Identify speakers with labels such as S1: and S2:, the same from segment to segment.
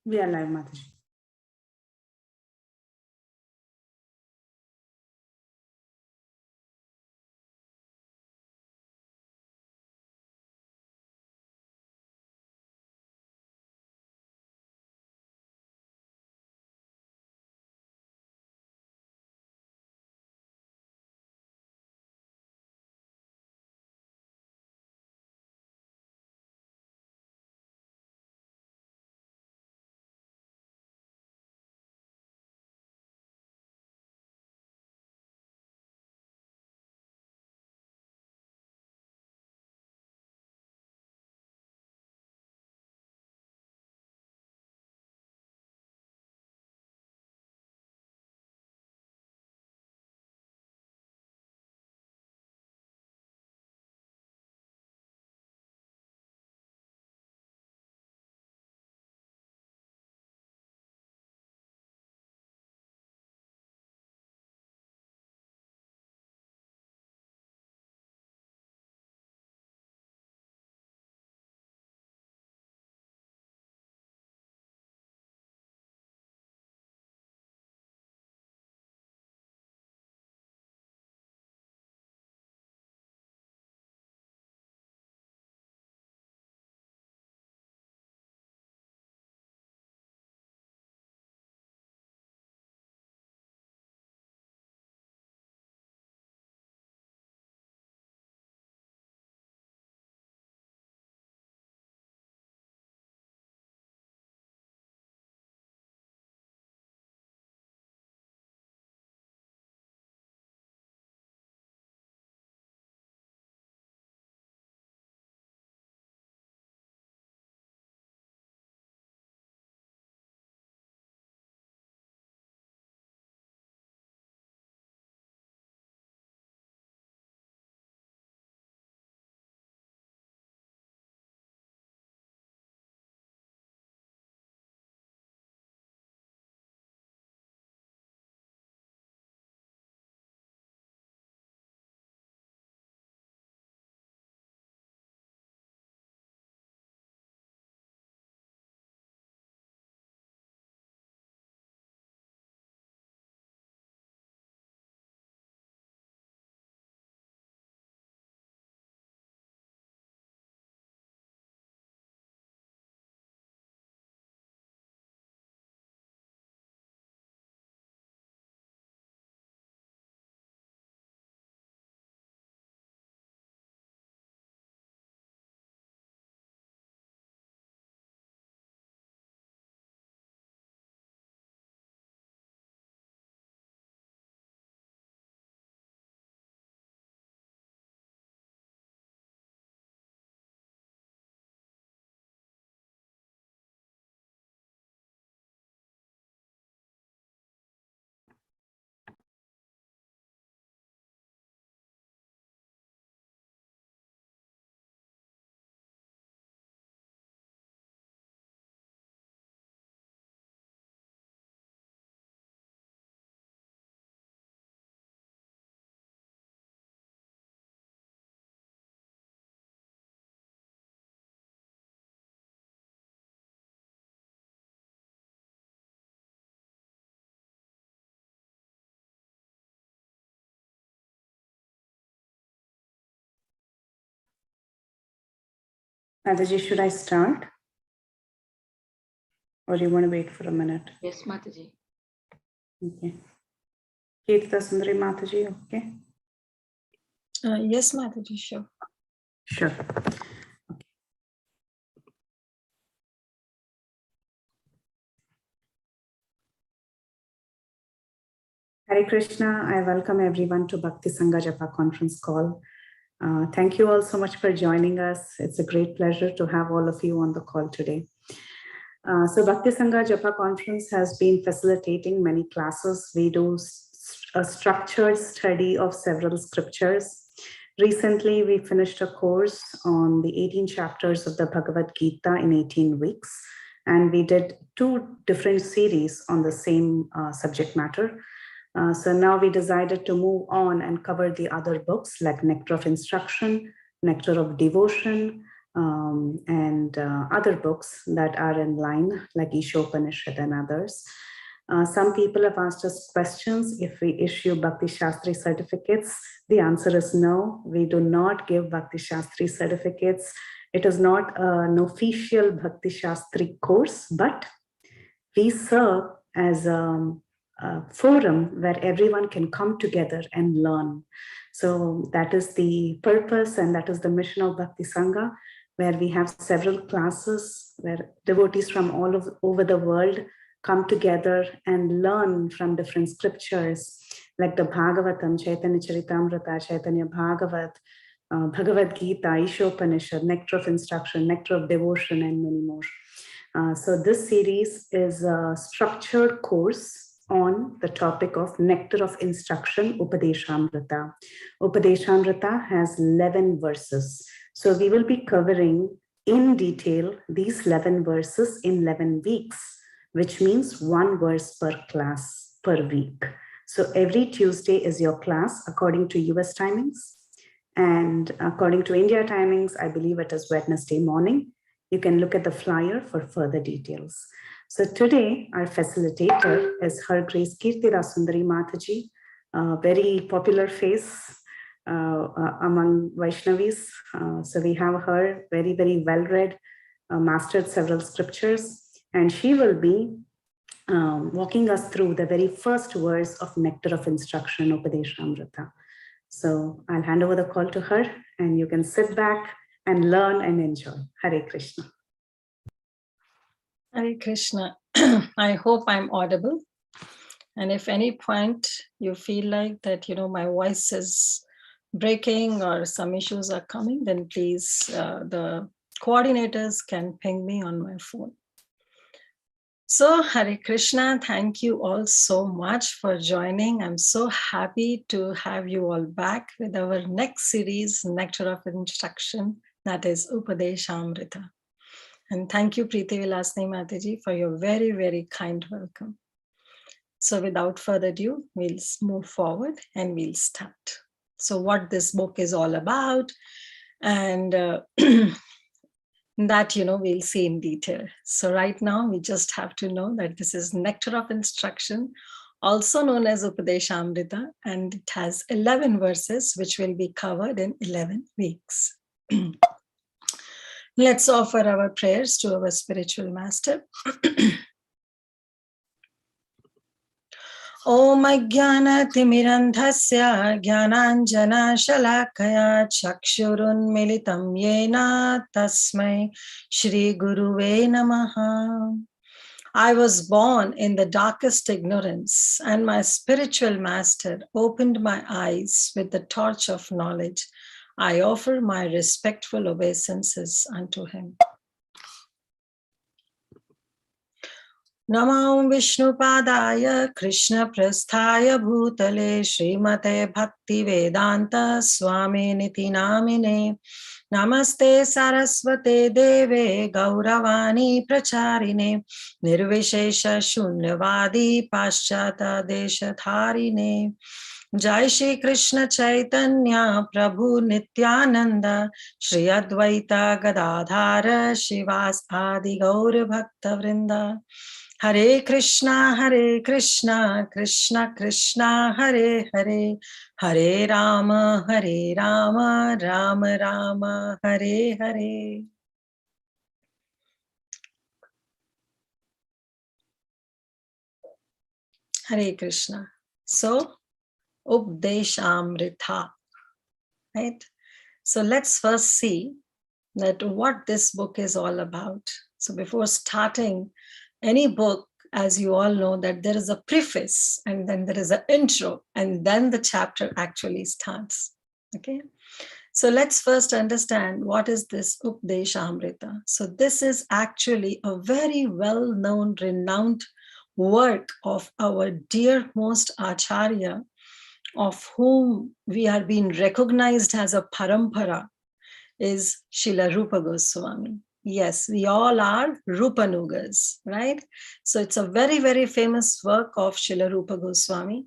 S1: We are live, Mataji. Mataji, should I start? Or do you want to wait for a minute?
S2: Yes, Mataji.
S1: Okay. Kirtida Sundari Mataji, okay?
S3: Yes, Mataji, sure.
S1: Sure. Hare Krishna, I welcome everyone to Bhakti Sangha Japa conference call. Thank you all so much for joining us. It's a great pleasure to have all of you on the call today. So Bhakti Sangha Japa conference has been facilitating many classes. We do a structured study of several scriptures. Recently, we finished a course on the 18 chapters of the Bhagavad Gita in 18 weeks. And we did 2 different series on the same subject matter. So now we decided to move on and cover the other books like Nectar of Instruction, Nectar of Devotion, and other books that are in line, like Ishopanishad and others. Some people have asked us questions if we issue Bhakti Shastri certificates. The answer is no, we do not give Bhakti Shastri certificates. It is not an official Bhakti Shastri course, but we serve as a forum where everyone can come together and learn. So that is the purpose and that is the mission of Bhakti Sangha, where we have several classes where devotees from all over the world come together and learn from different scriptures, like the Bhagavatam, Chaitanya Charitamrita, Chaitanya Bhagavat, Bhagavad Gita, Ishopanishad, Nectar of Instruction, Nectar of Devotion, and many more. So this series is a structured course on the topic of Nectar of Instruction, Upadeshamrita. Upadeshamrita has 11 verses. So we will be covering in detail these 11 verses in 11 weeks, which means one verse per class per week. So every Tuesday is your class according to US timings. And according to India timings, I believe it is Wednesday morning. You can look at the flyer for further details. So today, our facilitator is Her Grace Kirtida Sundari Mataji, a very popular face among Vaishnavis. So we have her, very, very well-read, mastered several scriptures, and she will be walking us through the very first verse of Nectar of Instruction, Upadeshamrita. So I'll hand over the call to her, and you can sit back and learn and enjoy. Hare Krishna.
S3: Hare Krishna. I hope I'm audible. And if any point you feel like that, my voice is breaking or some issues are coming, then please, the coordinators can ping me on my phone. So Hare Krishna, thank you all so much for joining. I'm so happy to have you all back with our next series, Nectar of Instruction, that is Upadeshamrita. And thank you, Preeti Vilasni Mataji, for your very, very kind welcome. So without further ado, we'll move forward and we'll start. So what this book is all about, and that, we'll see in detail. So right now, we just have to know that this is Nectar of Instruction, also known as Upadeshamrita, and it has 11 verses, which will be covered in 11 weeks. Let's offer our prayers to our spiritual master. Om Ajnana-timirandhasya Jnananjana-shalakaya Chakshurunmilitam Yena Tasmai Shri Guruve Namaha. I was born in the darkest ignorance, and my spiritual master opened my eyes with the torch of knowledge. I offer my respectful obeisances unto him. Namo Vishnupadaya Krishna Prasthaya Bhutale Srimate Bhakti Vedanta Swami Niti Namine Namaste Saraswate Deve Gauravani Pracharine Nirvishesha Shunyavadi Paschata Deshatharine Jai Shri Krishna Chaitanya Prabhu Nityananda Shri Advaita Gadadhara Shivas Adi Gaur Bhakta Vrinda Hare Krishna, Krishna Krishna, Hare Hare, Hare Rama, Rama Rama, Hare Hare. Hare Krishna. So, Updeshamrita, right? So let's first see that what this book is all about. So before starting any book, as you all know, that there is a preface and then there is an intro and then the chapter actually starts. Okay, so let's first understand what is this Updeshamrita. So this is actually a very well-known, renowned work of our dearmost Acharya, of whom we are being recognized as a parampara, is Srila Rupa Goswami. Yes, we all are Rupanugas, right? So it's a very, very famous work of Srila Rupa Goswami.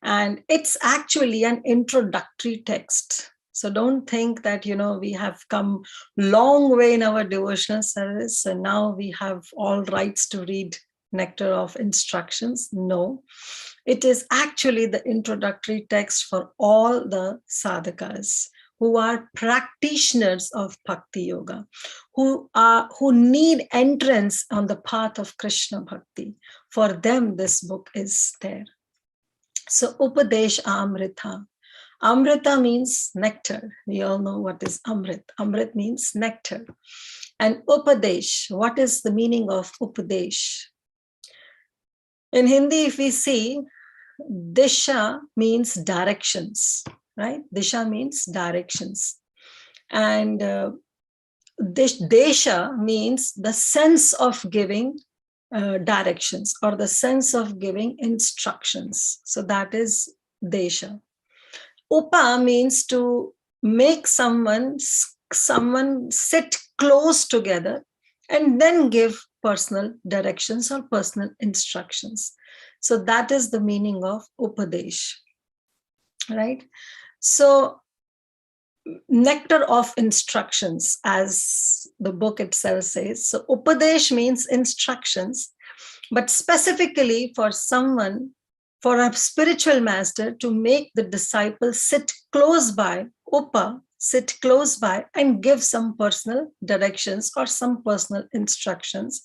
S3: And it's actually an introductory text. So don't think that, we have come long way in our devotional service and now we have all rights to read Nectar of Instructions. No, it is actually the introductory text for all the sadhakas who are practitioners of Bhakti Yoga, who need entrance on the path of Krishna Bhakti. For them, this book is there. So Upadesh Amrita. Amrita means nectar. We all know what is Amrit. Amrit means nectar. And Upadesh, what is the meaning of Upadesh? In Hindi, if we see, Disha means directions, right? Disha means directions. And Desha means the sense of giving directions or the sense of giving instructions. So that is Desha. Upa means to make someone sit close together and then give personal directions or personal instructions. So that is the meaning of Upadesh, right? So Nectar of Instructions, as the book itself says. So Upadesh means instructions, but specifically for someone, for a spiritual master to make the disciple sit close by, sit close by and give some personal directions or some personal instructions.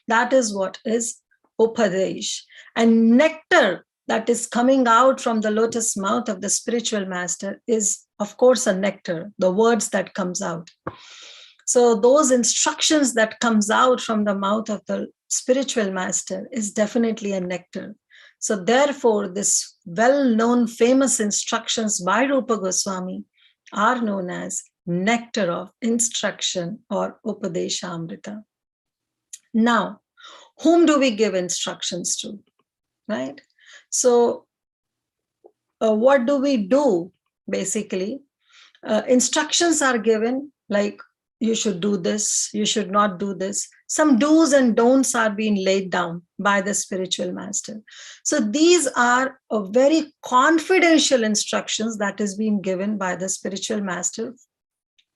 S3: That is what is Upadesh. And nectar that is coming out from the lotus mouth of the spiritual master is, of course, a nectar, the words that comes out. So those instructions that comes out from the mouth of the spiritual master is definitely a nectar. So therefore, this well-known famous instructions by Rupa Goswami are known as Nectar of Instruction or Upadeshamrita. Now, whom do we give instructions to, right? So what do we do, basically? Instructions are given like, you should do this, you should not do this. Some do's and don'ts are being laid down by the spiritual master. So these are a very confidential instructions that is being given by the spiritual master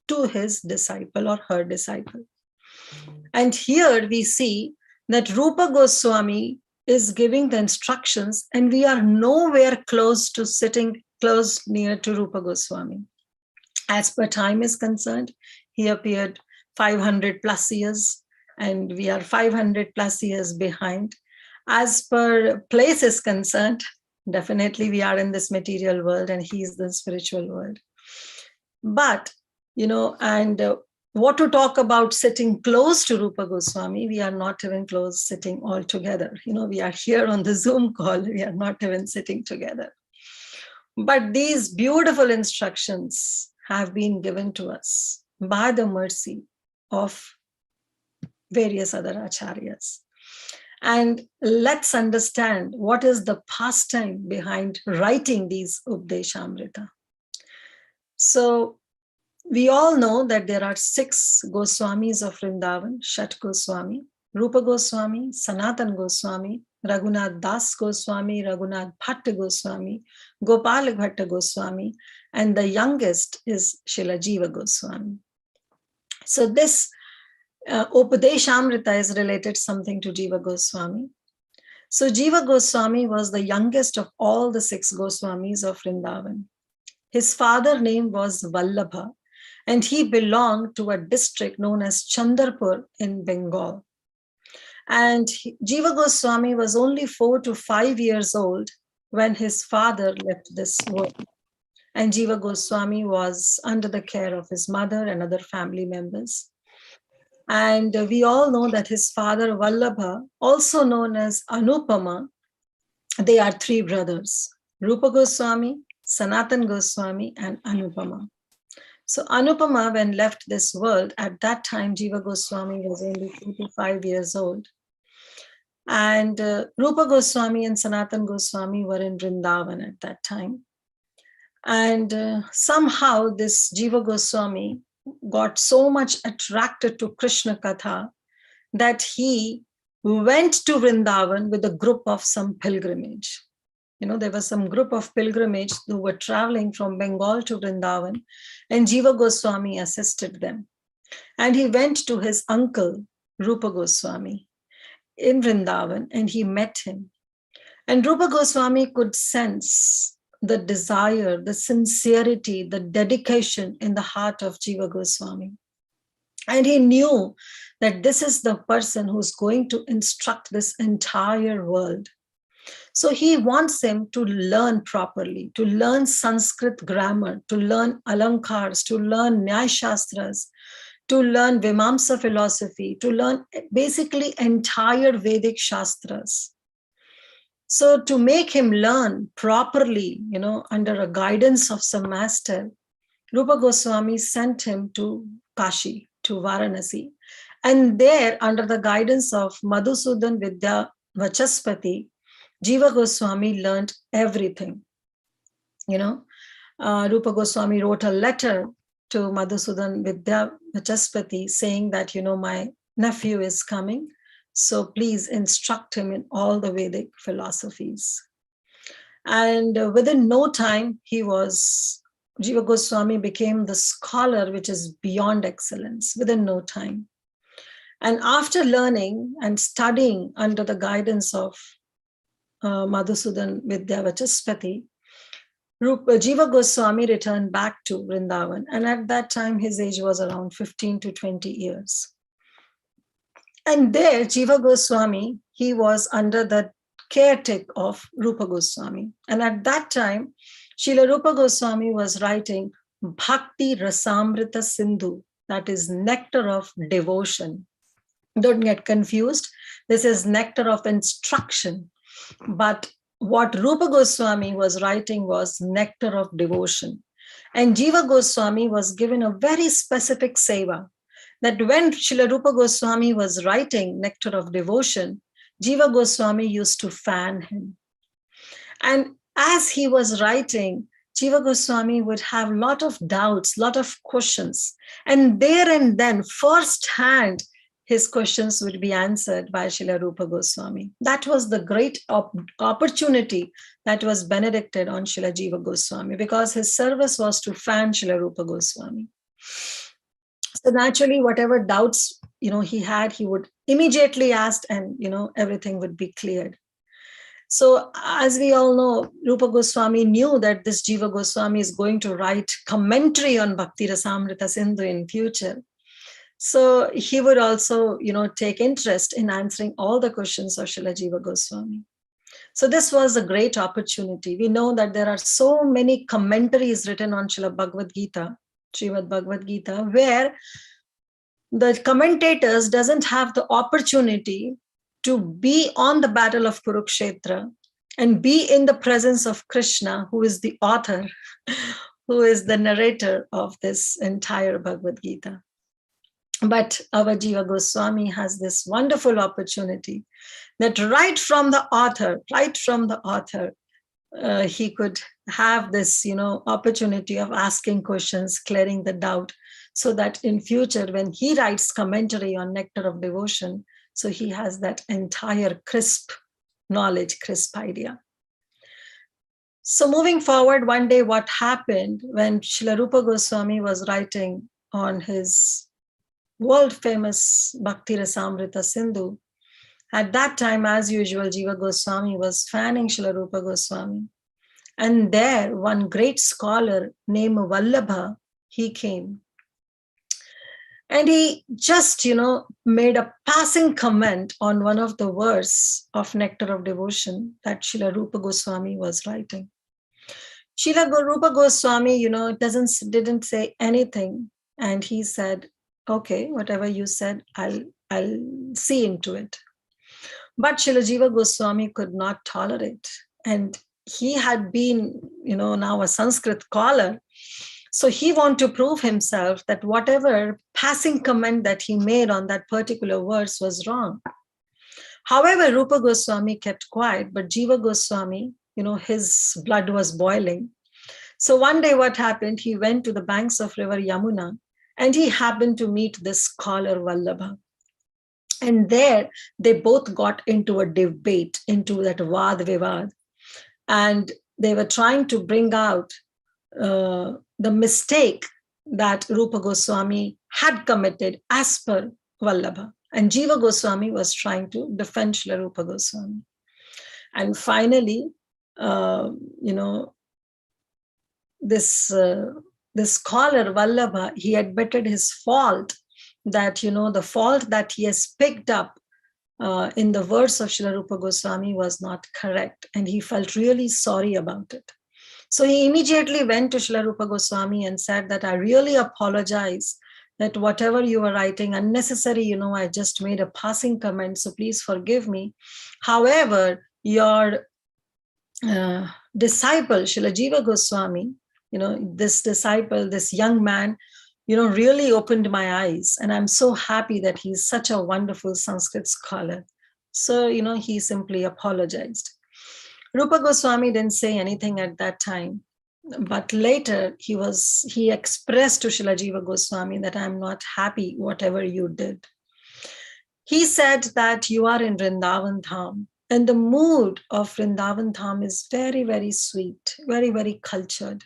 S3: to his disciple or her disciple. And here we see that Rupa Goswami is giving the instructions and we are nowhere close to sitting close near to Rupa Goswami. As per time is concerned, he appeared 500 plus years and we are 500 plus years behind. As per place is concerned, definitely we are in this material world and he is the spiritual world. But, what to talk about sitting close to Rupa Goswami, we are not even close sitting all together. We are here on the Zoom call, we are not even sitting together. But these beautiful instructions have been given to us by the mercy of various other acharyas. And let's understand what is the pastime behind writing these Updeshamrita. So we all know that there are 6 Goswamis of Vrindavan, Shat Goswami, Rupa Goswami, Sanatan Goswami, Raghunath Das Goswami, Raghunath Bhatta Goswami, Gopal Bhatta Goswami, and the youngest is Srila Jiva Goswami. So this Upadeshamrita is related something to Jiva Goswami. So Jiva Goswami was the youngest of all the 6 Goswamis of Vrindavan. His father's name was Vallabha, and he belonged to a district known as Chandrapur in Bengal. And Jiva Goswami was only 4 to 5 years old when his father left this world. And Jiva Goswami was under the care of his mother and other family members. And we all know that his father Vallabha, also known as Anupama, they are 3 brothers, Rupa Goswami, Sanatan Goswami, and Anupama. So Anupama, when left this world, at that time, Jiva Goswami was only 2 to 5 years old. And Rupa Goswami and Sanatan Goswami were in Vrindavan at that time. And somehow this Jiva Goswami got so much attracted to Krishna Katha that he went to Vrindavan with a group of some pilgrimage. There was some group of pilgrimage who were traveling from Bengal to Vrindavan, and Jiva Goswami assisted them. And he went to his uncle, Rupa Goswami, in Vrindavan, and he met him. And Rupa Goswami could sense the desire, the sincerity, the dedication in the heart of Jiva Goswami. And he knew that this is the person who's going to instruct this entire world. So he wants him to learn properly, to learn Sanskrit grammar, to learn alankars, to learn Nyaya Shastras, to learn Vimamsa philosophy, to learn basically entire Vedic Shastras. So to make him learn properly, under a guidance of some master, Rupa Goswami sent him to Kashi, to Varanasi. And there, under the guidance of Madhusudan Vidya Vachaspati, Jiva Goswami learned everything. Rupa Goswami wrote a letter to Madhusudan Vidya Vachaspati saying that, my nephew is coming, so please instruct him in all the Vedic philosophies. And within no time, Jiva Goswami became the scholar which is beyond excellence, within no time. And after learning and studying under the guidance of Madhusudan Vidya Vachaspati, Jiva Goswami returned back to Vrindavan. And at that time, his age was around 15 to 20 years. And there, Jiva Goswami, he was under the caretaker of Rupa Goswami. And at that time, Srila Rupa Goswami was writing Bhakti Rasamrita Sindhu, that is nectar of devotion. Don't get confused. This is nectar of instruction. But what Rupa Goswami was writing was nectar of devotion. And Jiva Goswami was given a very specific seva, that when Srila Rupa Goswami was writing nectar of devotion, Jiva Goswami used to fan him. And as he was writing, Jiva Goswami would have a lot of doubts, a lot of questions. And there and then, firsthand, his questions would be answered by Srila Rupa Goswami. That was the great opportunity that was benedicted on Srila Jiva Goswami, because his service was to fan Srila Rupa Goswami. So naturally, whatever doubts he had, he would immediately ask, and everything would be cleared. So as we all know, Rupa Goswami knew that this Jiva Goswami is going to write commentary on Bhakti Rasamrita Sindhu in future. So he would also, take interest in answering all the questions of Srila Jiva Goswami. So this was a great opportunity. We know that there are so many commentaries written on Srila Bhagavad Gita, Srimad Bhagavad Gita, where the commentators doesn't have the opportunity to be on the battle of Kurukshetra and be in the presence of Krishna, who is the author, who is the narrator of this entire Bhagavad Gita. But our Jiva Goswami has this wonderful opportunity that right from the author, he could have this, opportunity of asking questions, clearing the doubt, so that in future, when he writes commentary on Nectar of Devotion, so he has that entire crisp knowledge, crisp idea. So moving forward, one day what happened when Srila Rupa Goswami was writing on his world famous Bhakti Rasamrita Sindhu, at that time, as usual, Jiva Goswami was fanning Srila Rupa Goswami. And there, one great scholar named Vallabha, he came. And he just, made a passing comment on one of the verse of Nectar of Devotion that Srila Rupa Goswami was writing. Srila Rupa Goswami, didn't say anything. And he said, okay, whatever you said, I'll see into it. But Srila Jiva Goswami could not tolerate. And he had been, now a Sanskrit scholar. So he wanted to prove himself that whatever passing comment that he made on that particular verse was wrong. However, Rupa Goswami kept quiet, but Jiva Goswami, his blood was boiling. So one day what happened, he went to the banks of river Yamuna, and he happened to meet this scholar Vallabha. And there they both got into a debate, into that Vad Vivad. and they were trying to bring out the mistake that Rupa Goswami had committed as per Vallabha. And Jiva Goswami was trying to defend Srila Rupa Goswami. And finally, this scholar Vallabha, he admitted his fault, that the fault that he has picked up in the words of Srila Rupa Goswami was not correct, and he felt really sorry about it. So he immediately went to Srila Rupa Goswami and said that I really apologize that whatever you were writing unnecessary, I just made a passing comment, so please forgive me. However, your disciple Srila Jiva Goswami, this disciple, this young man, really opened my eyes, and I'm so happy that he's such a wonderful Sanskrit scholar. So, he simply apologized. Rupa Goswami didn't say anything at that time, but later he expressed to Srila Jiva Goswami that I'm not happy whatever you did. He said that you are in Vrindavan Dham, and the mood of Vrindavan Dham is very, very sweet, very, very cultured.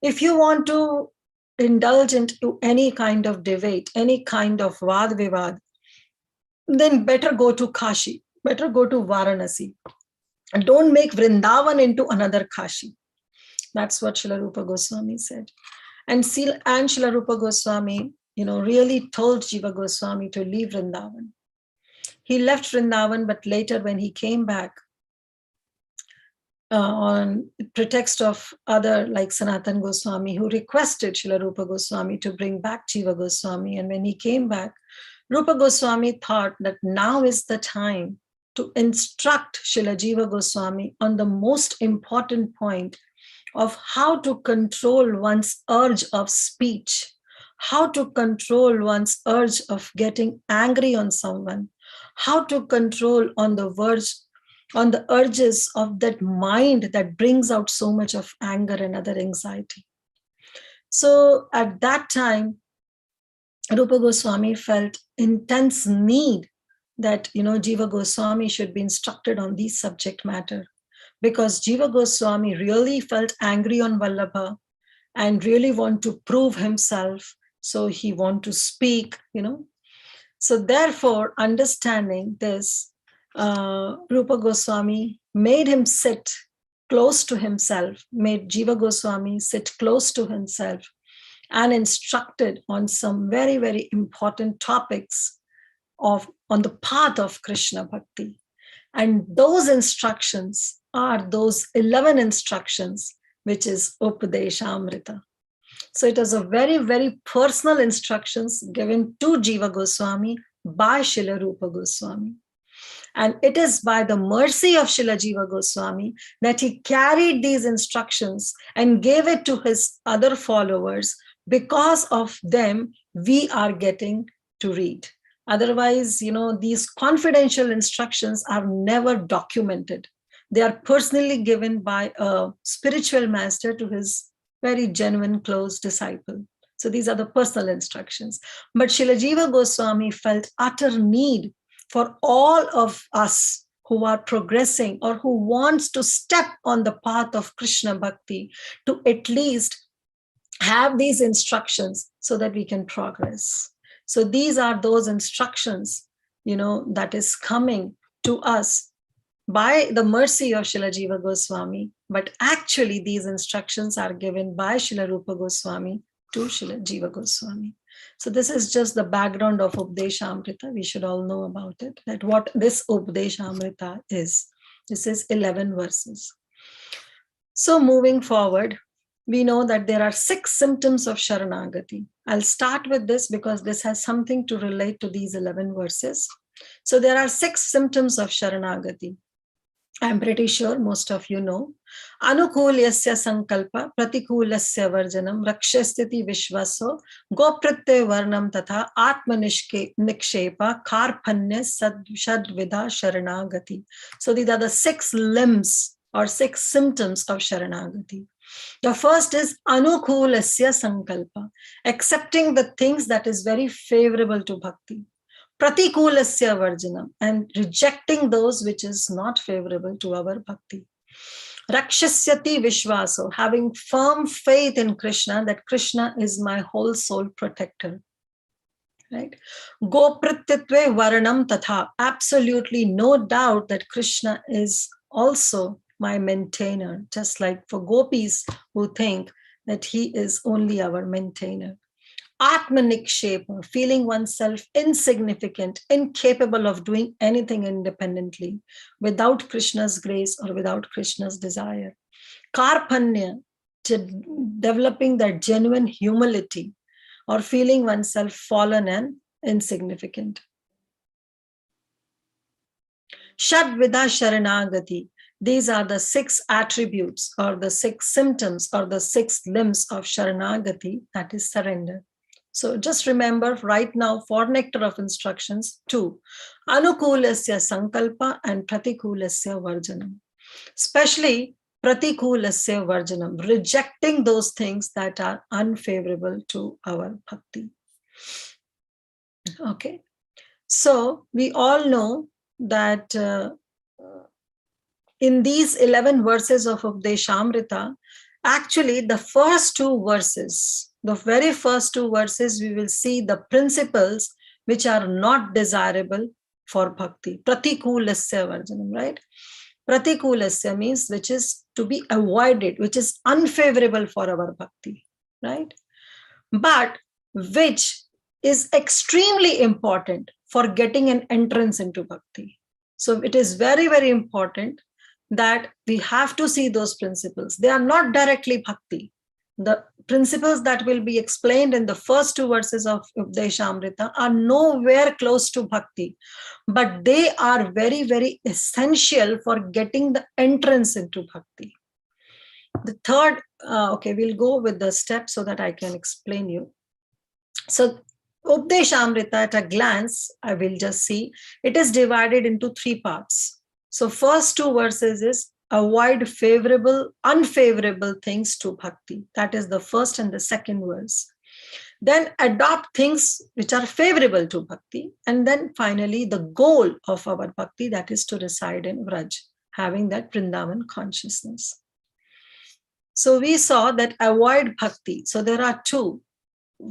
S3: If you want to indulge into any kind of debate, any kind of Vad Vivad, then better go to Kashi, better go to Varanasi. And don't make Vrindavan into another Kashi. That's what Srila Rupa Goswami said. And Srila Rupa Goswami, really told Jiva Goswami to leave Vrindavan. He left Vrindavan, but later when he came back, on pretext of other like Sanatan Goswami, who requested Srila Rupa Goswami to bring back Jiva Goswami. And when he came back, Rupa Goswami thought that now is the time to instruct Srila Jiva Goswami on the most important point of how to control one's urge of speech, how to control one's urge of getting angry on someone, how to control on the urges of that mind that brings out so much of anger and other anxiety. So at that time, Rupa Goswami felt intense need that, Jiva Goswami should be instructed on this subject matter, because Jiva Goswami really felt angry on Vallabha and really want to prove himself. So he want to speak, So therefore, understanding this, Rupa Goswami made him sit close to himself, made Jiva Goswami sit close to himself, and instructed on some very, very important topics on the path of Krishna Bhakti. And those instructions are those 11 instructions, which is Upadeshamrita. So it was a very, very personal instructions given to Jiva Goswami by Srila Rupa Goswami. And it is by the mercy of Srila Jiva Goswami that he carried these instructions and gave it to his other followers. Because of them, we are getting to read. Otherwise, these confidential instructions are never documented. They are personally given by a spiritual master to his very genuine, close disciple. So these are the personal instructions. But Srila Jiva Goswami felt utter need for all of us who are progressing or who wants to step on the path of Krishna Bhakti to at least have these instructions so that we can progress. So these are those instructions, that is coming to us by the mercy of Srila Jiva Goswami. But actually these instructions are given by Srila Rupa Goswami to Srila Jiva Goswami. So this is just the background of Upadeshamrita. We should all know about it, that what this Upadeshamrita is. This is 11 verses. So moving forward, we know that there are 6 symptoms of Sharanagati. I'll start with this because this has something to relate to these 11 verses. So there are 6 symptoms of Sharanagati. I'm pretty sure most of you know. Anukulyasya sankalpa, pratikulasya varjanam, rakshastiti vishvaso, gopratte varnam tatha, atmanishke nikshepa, karpanya shadvidha sharanagati. So these are the 6 limbs or 6 symptoms of Sharanagati. The first is anukulasya sankalpa, accepting the things that is very favorable to bhakti. Pratikulasya varjanam, and rejecting those which is not favorable to our bhakti. Rakshasyati Vishwaso, having firm faith in Krishna, that Krishna is my whole soul protector. Right? Goprityatve Varanam Tatha, absolutely no doubt that Krishna is also my maintainer, just like for gopis who think that he is only our maintainer. Atmanikshepa, feeling oneself insignificant, incapable of doing anything independently without Krishna's grace or without Krishna's desire. Karpanya, developing that genuine humility or feeling oneself fallen and insignificant. Shadvida Sharanagati, these are the 6 attributes or the 6 symptoms or the 6 limbs of Sharanagati, that is surrender. So just remember right now for nectar of instructions 2, Anukulasya Sankalpa and Pratikulasya Varjanam. Especially Pratikulasya Varjanam, rejecting those things that are unfavorable to our bhakti. Okay, so we all know that in these 11 verses of Updeshamrita, actually the first 2 verses, the very first 2 verses, we will see the principles which are not desirable for bhakti. Pratikulasya Varjanam, right? Pratikulasya means which is to be avoided, which is unfavorable for our bhakti, right? But which is extremely important for getting an entrance into bhakti. So it is very, very important that we have to see those principles. They are not directly bhakti. The principles that will be explained in the first 2 verses of Updeshamrita are nowhere close to bhakti, but they are very, very essential for getting the entrance into bhakti. The third, okay, we'll go with the steps so that I can explain you. So Updeshamrita at a glance, I will just see, it is divided into 3 parts. So first 2 verses is avoid favorable, unfavorable things to bhakti. That is the first and the second verse. Then adopt things which are favorable to bhakti. And then finally, the goal of our bhakti, that is to reside in Vraj, having that Vrindavan consciousness. So we saw that avoid bhakti. So there are 2,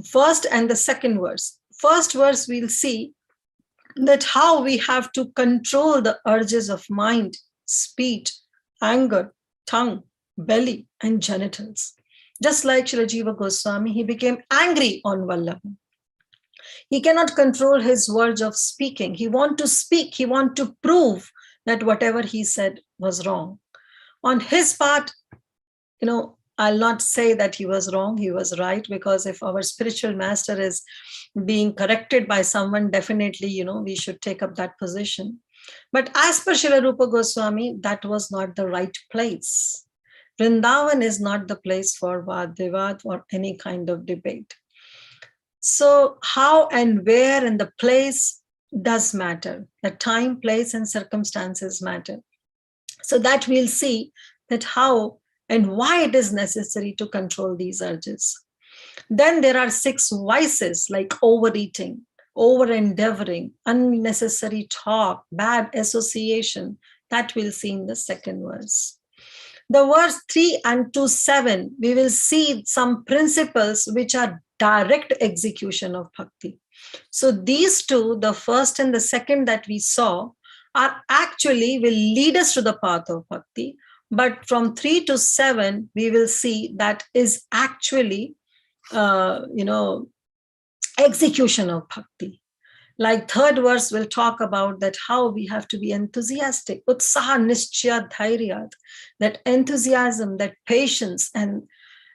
S3: first and the second verse. First verse, we'll see that how we have to control the urges of mind, speech, anger, tongue, belly, and genitals. Just like Srila Jiva Goswami, he became angry on Vallabha. He cannot control his words of speaking. He wants to speak. He wants to prove that whatever he said was wrong. On his part, I'll not say that he was wrong, he was right, because if our spiritual master is being corrected by someone, definitely, we should take up that position. But as per Srila Rupa Goswami, that was not the right place. Vrindavan is not the place for Vad-Vivad or any kind of debate. So how and where and the place does matter. The time, place, and circumstances matter. So that we'll see that how and why it is necessary to control these urges. Then there are 6 vices like overeating, over-endeavoring, unnecessary talk, bad association, that we'll see in the second verse. The verse 3 and to 7, we will see some principles which are direct execution of bhakti. So these 2, the first and the second that we saw, are actually will lead us to the path of bhakti. But from 3 to 7, we will see that is actually, execution of bhakti. Like third verse will talk about that how we have to be enthusiastic, utsaha nishchaya dhairyat, that enthusiasm, that patience, and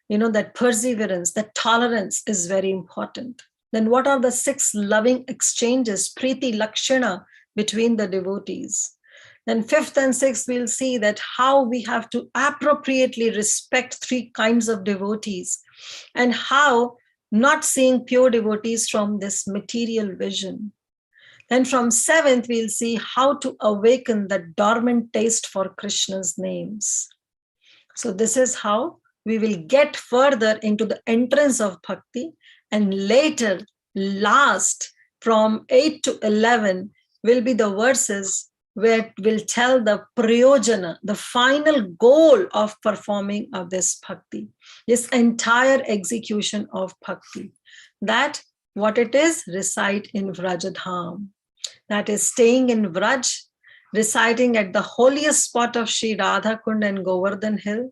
S3: that perseverance, that tolerance is very important. Then what are the 6 loving exchanges, priti lakshana, between the devotees? Then 5th and 6th, we'll see that how we have to appropriately respect 3 kinds of devotees and how not seeing pure devotees from this material vision. Then from 7th, we'll see how to awaken the dormant taste for Krishna's names. So this is how we will get further into the entrance of bhakti, and later, last, from 8 to 11, will be the verses where it will tell the prayojana, the final goal of performing of this bhakti, this entire execution of bhakti. That what it is, recite in Vrajadham. That is staying in Vraj, reciting at the holiest spot of Sri Radha Kund and Govardhan Hill.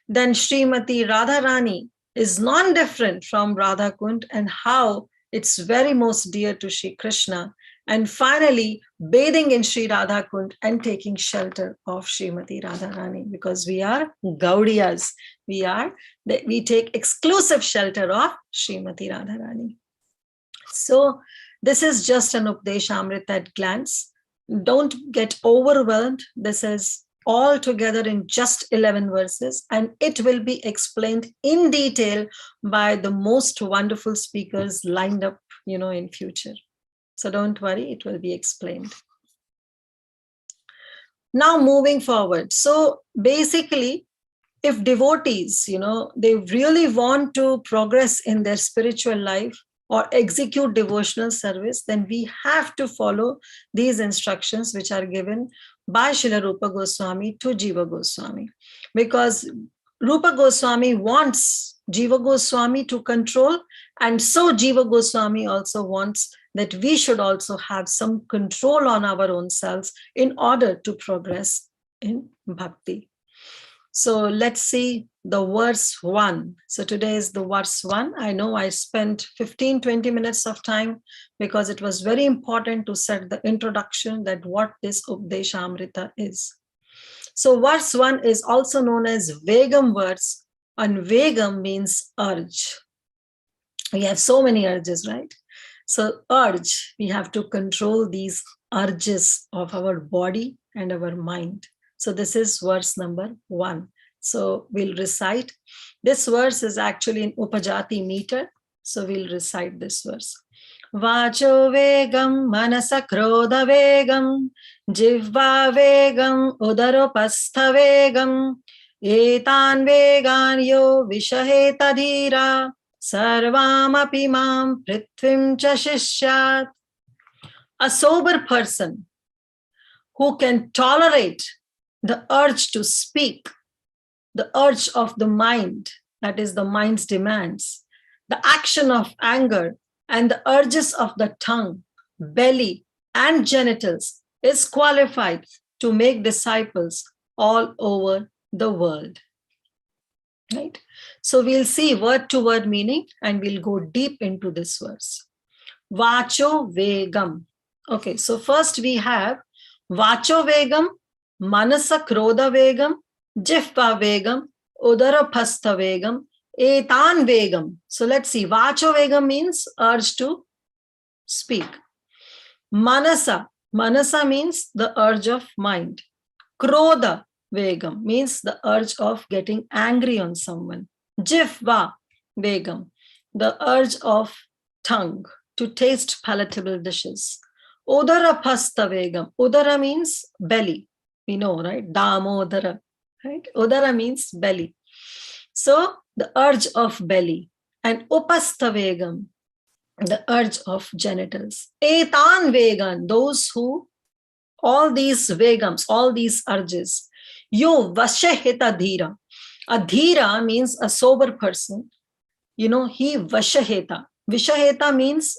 S3: Then Srimati Radharani is non-different from Radha Kund and how it's very most dear to Sri Krishna. And finally, bathing in Sri Radha Kund and taking shelter of Srimati Radharani, because we are Gaudiyas. We take exclusive shelter of Srimati Radharani. So this is just an Updeshamrita at glance. Don't get overwhelmed. This is all together in just 11 verses, and it will be explained in detail by the most wonderful speakers lined up, in future. So don't worry, it will be explained. Now moving forward. So basically, if devotees, they really want to progress in their spiritual life or execute devotional service, then we have to follow these instructions which are given by Srila Rupa Goswami to Jiva Goswami. Because Rupa Goswami wants Jiva Goswami to control, and so Jiva Goswami also wants that we should also have some control on our own selves in order to progress in bhakti. So let's see the verse 1. So today is the verse 1. I know I spent 15-20 minutes of time because it was very important to set the introduction that what this Updeshamrita is. So verse 1 is also known as Vegam verse, and Vegam means urge. We have so many urges, right? So urge, we have to control these urges of our body and our mind. So this is verse number 1. So we'll recite. This verse is actually in Upajati meter. So we'll recite this verse. Vacho vegam manasa krodha vegam jivva vegam udaropastha vegam etan vegan yo vishaheta dhira sarvam api mam prithvim cha shishyat. A sober person who can tolerate the urge to speak, the urge of the mind, that is the mind's demands, the action of anger, and the urges of the tongue, belly, and genitals, is qualified to make disciples all over the world. Right? So we'll see word to word meaning and we'll go deep into this verse. Vacho vegam. Okay, so first we have Vacho vegam, Manasa krodha vegam, Jihva vegam, Udara phastha vegam, Etan vegam. So let's see. Vacho vegam means urge to speak. Manasa. Manasa means the urge of mind. Krodha vegam means the urge of getting angry on someone. Jihva vegam, the urge of tongue to taste palatable dishes. Udara phastha vegam. Udara means belly. We know, right? Damodara. Right? Udara means belly. So the urge of belly. And upastha vegam, the urge of genitals. Etan vegan, those who, all these vegams, all these urges. Yo vashahita dhira. A dhira means a sober person. He vashaheta. Vishaheta means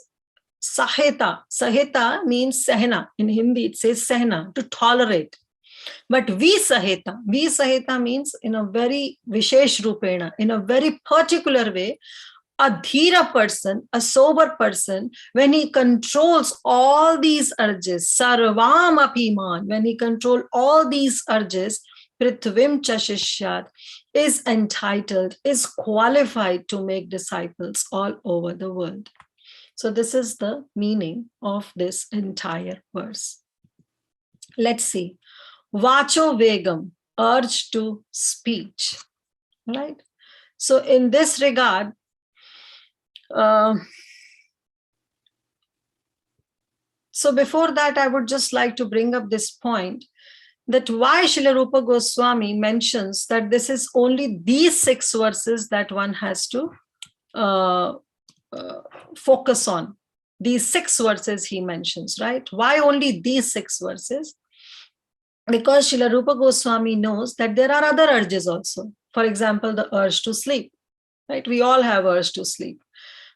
S3: saheta. Saheta means sahna. In Hindi it says sahna, to tolerate. But visaheta means in a very vishesh rupena, in a very particular way. A dhira person, a sober person, when he controls all these urges, sarvam apiman, when he controls all these urges, prithvim cha shishyat, is entitled, is qualified to make disciples all over the world. So this is the meaning of this entire verse. Let's see. Vacho vegam, urge to speech. Right? So in this regard, so before that, I would just like to bring up this point that why Srila Rupa Goswami mentions that this is only these 6 verses that one has to focus on. These 6 verses he mentions, right? Why only these 6 verses? because Srila Rupa Goswami knows that there are other urges also. For example, the urge to sleep, right? We all have urge to sleep.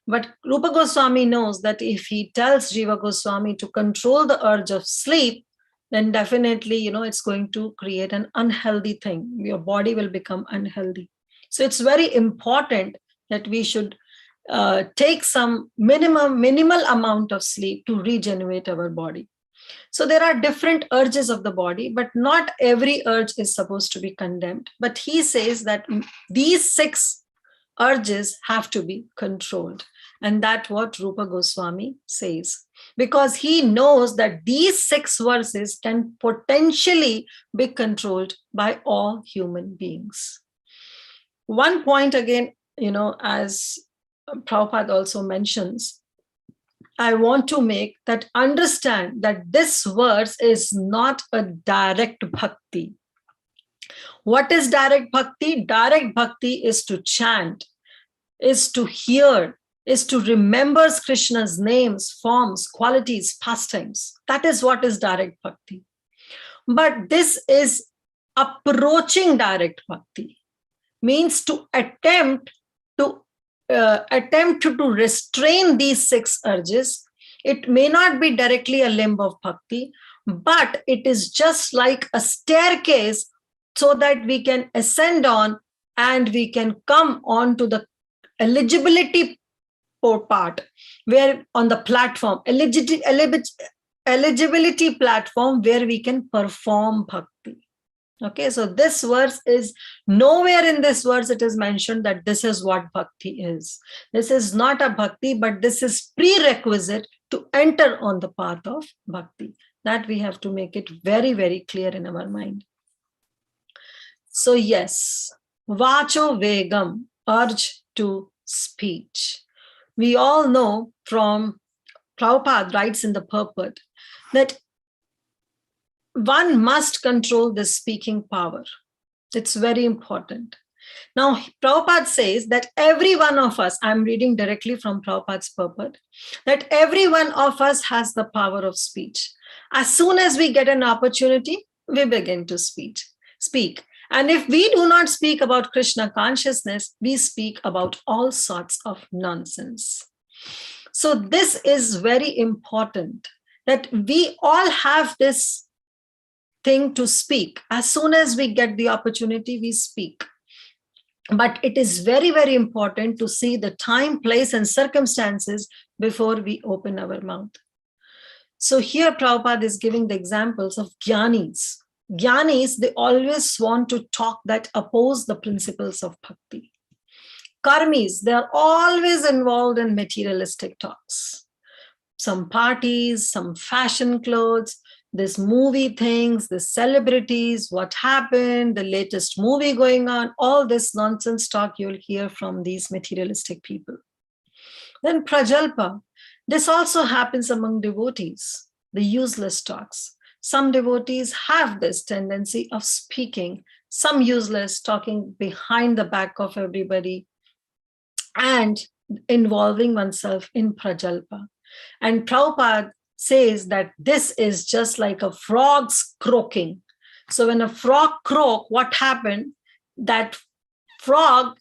S3: But Rupa Goswami knows that if he tells Jiva Goswami to control the urge of sleep, then definitely, it's going to create an unhealthy thing. Your body will become unhealthy. So it's very important that we should take some minimal amount of sleep to regenerate our body. So there are different urges of the body, but not every urge is supposed to be condemned. But he says that these 6 urges have to be controlled. And that's what Rupa Goswami says, because he knows that these 6 verses can potentially be controlled by all human beings. One point again, as Prabhupada also mentions, I want to make that understand that this verse is not a direct bhakti. What is direct bhakti? Direct bhakti is to chant, is to hear, is to remember Krishna's names, forms, qualities, pastimes. That is what is direct bhakti. But this is approaching direct bhakti, means to attempt to restrain these 6 urges. It may not be directly a limb of bhakti, but it is just like a staircase so that we can ascend on and we can come on to the eligibility part, where on the platform, eligibility platform, where we can perform bhakti. Okay, so this verse is nowhere in this verse it is mentioned that this is what bhakti is. This is not a bhakti, but this is prerequisite to enter on the path of bhakti. That we have to make it very, very clear in our mind. So yes, vacho vegam, urge to speech. We all know from Prabhupada writes in the purport that one must control the speaking power. It's very important. Now, Prabhupada says that every one of us, I'm reading directly from Prabhupada's purport, that every one of us has the power of speech. As soon as we get an opportunity, we begin to speak. And if we do not speak about Krishna consciousness, we speak about all sorts of nonsense. So this is very important, that we all have this thing to speak. As soon as we get the opportunity, we speak. But it is very, very important to see the time, place, and circumstances before we open our mouth. So here Prabhupada is giving the examples of jnanis. Jnanis, they always want to talk that oppose the principles of bhakti. Karmis, they are always involved in materialistic talks. Some parties, some fashion clothes, this movie things, the celebrities, what happened, the latest movie going on, all this nonsense talk you'll hear from these materialistic people. Then prajalpa, this also happens among devotees, the useless talks. Some devotees have this tendency of speaking, some useless, talking behind the back of everybody and involving oneself in prajalpa. And Prabhupada says that this is just like a frog's croaking. So when a frog croaks, what happened? That frog,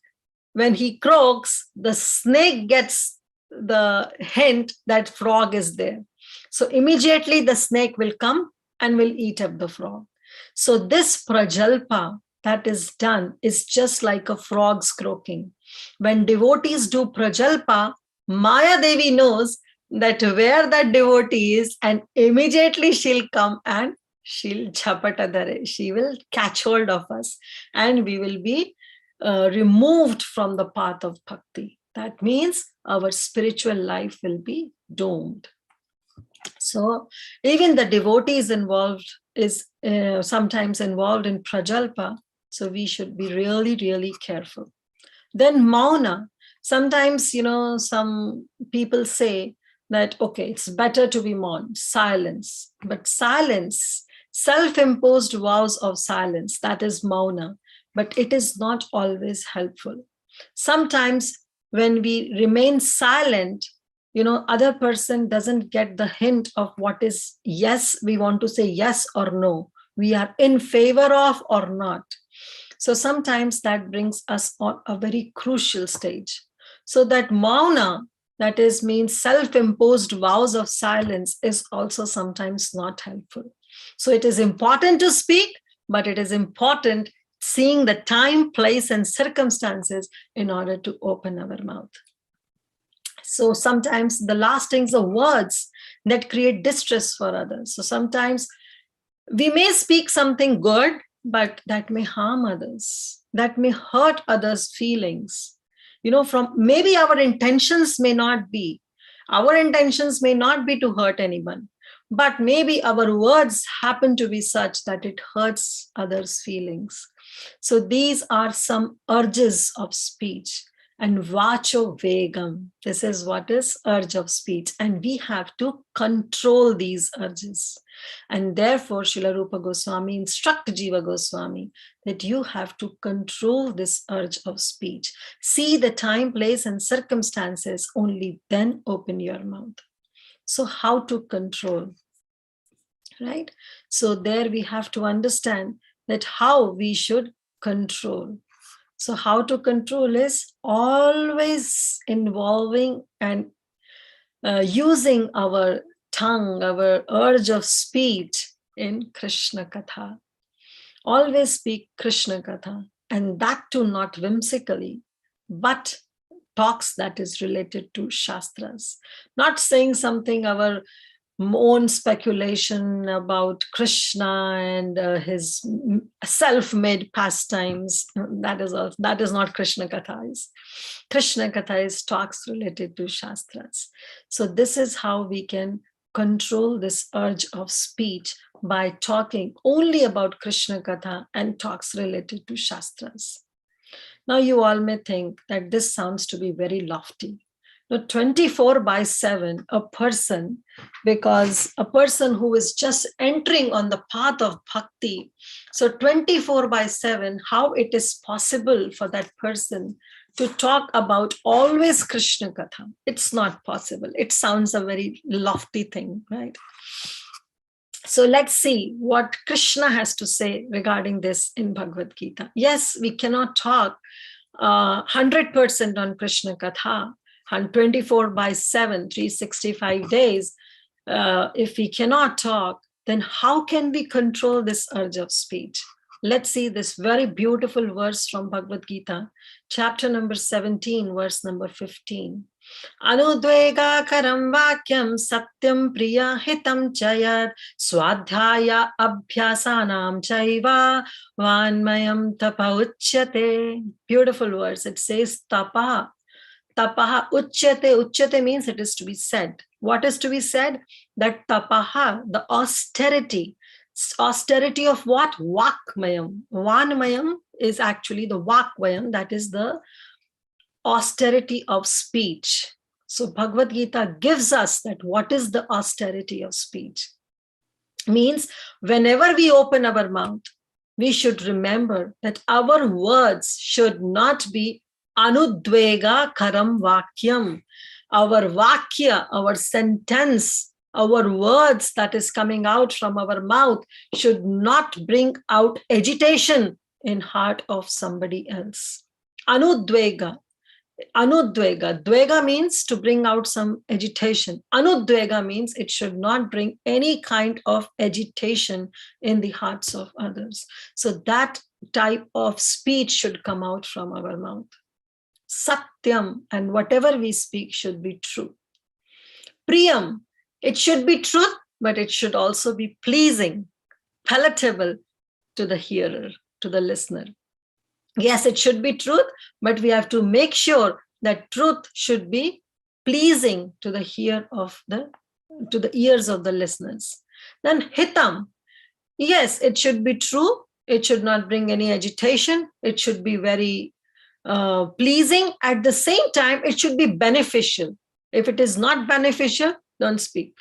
S3: when he croaks, the snake gets the hint that frog is there. So immediately the snake will come and will eat up the frog. So this prajalpa that is done is just like a frog's croaking. When devotees do prajalpa, Maya Devi knows that where that devotee is, and immediately she'll come and she'll chapatadare, she will catch hold of us and we will be removed from the path of bhakti. That means our spiritual life will be doomed. So even the devotees involved is sometimes involved in prajalpa. So we should be really, really careful. Then mauna. Sometimes, some people say that, okay, it's better to be maun, silence. But silence, self-imposed vows of silence, that is mauna. But it is not always helpful. Sometimes when we remain silent, other person doesn't get the hint of what is yes, we want to say yes or no. we are in favor of or not. So sometimes that brings us on a very crucial stage. So that mauna, that is means self-imposed vows of silence, is also sometimes not helpful. So it is important to speak, but it is important seeing the time, place, and circumstances in order to open our mouth. So sometimes the last things are words that create distress for others. So sometimes we may speak something good, but that may harm others, that may hurt others' feelings. From maybe our intentions may not be to hurt anyone, but maybe our words happen to be such that it hurts others' feelings. So these are some urges of speech. And vacho vegam, this is what is urge of speech. And we have to control these urges. And therefore, Srila Rupa Goswami instruct Jiva Goswami that you have to control this urge of speech. See the time, place, and circumstances, only then open your mouth. So how to control, right? So there we have to understand that how we should control. So how to control is always involving and using our tongue, our urge of speech in Krishna Katha. Always speak Krishna Katha, and that too not whimsically, but talks that is related to Shastras. Not saying something our own speculation about Krishna and his self-made pastimes. That is not Krishna Katha. Krishna Katha is talks related to Shastras. So this is how we can control this urge of speech, by talking only about Krishna Katha and talks related to Shastras. Now you all may think that this sounds to be very lofty. Now 24/7, a person who is just entering on the path of bhakti, so 24/7, how it is possible for that person to talk about always Krishna Katha? It's not possible. It sounds a very lofty thing, right? So let's see what Krishna has to say regarding this in Bhagavad Gita. Yes, we cannot talk 100% on Krishna Katha, 24/7, 365 days. If we cannot talk, then how can we control this urge of speech? Let's see this very beautiful verse from Bhagavad Gita, chapter number 17, verse number 15. Anudvega karam vakyam satyam priya hitam chayat swadhyaya abhyasanam chaiva vanmayam tapa uchyate. Beautiful verse. It says tapa. Tapaha uchyate. Uchyate means it is to be said. What is to be said? That tapaha, the austerity. Austerity of what? Vakmayam. Vanmayam is actually the vakmayam, that is the austerity of speech. So Bhagavad Gita gives us that what is the austerity of speech. Means whenever we open our mouth, we should remember that our words should not be anudvega karam vakyam. Our vakya, our sentence, our words that is coming out from our mouth should not bring out agitation in heart of somebody else. Anudvega. Anudvega. Dvega means to bring out some agitation. Anudvega means it should not bring any kind of agitation in the hearts of others. So that type of speech should come out from our mouth. Satyam, and whatever we speak should be true. Priyam, it should be truth, but it should also be pleasing, palatable to the hearer, to the listener. Yes, it should be truth, but we have to make sure that truth should be pleasing to the to the ears of the listeners. Then hitam, yes, it should be true. It should not bring any agitation. It should be very pleasing. At the same time, it should be beneficial. If it is not beneficial, don't speak.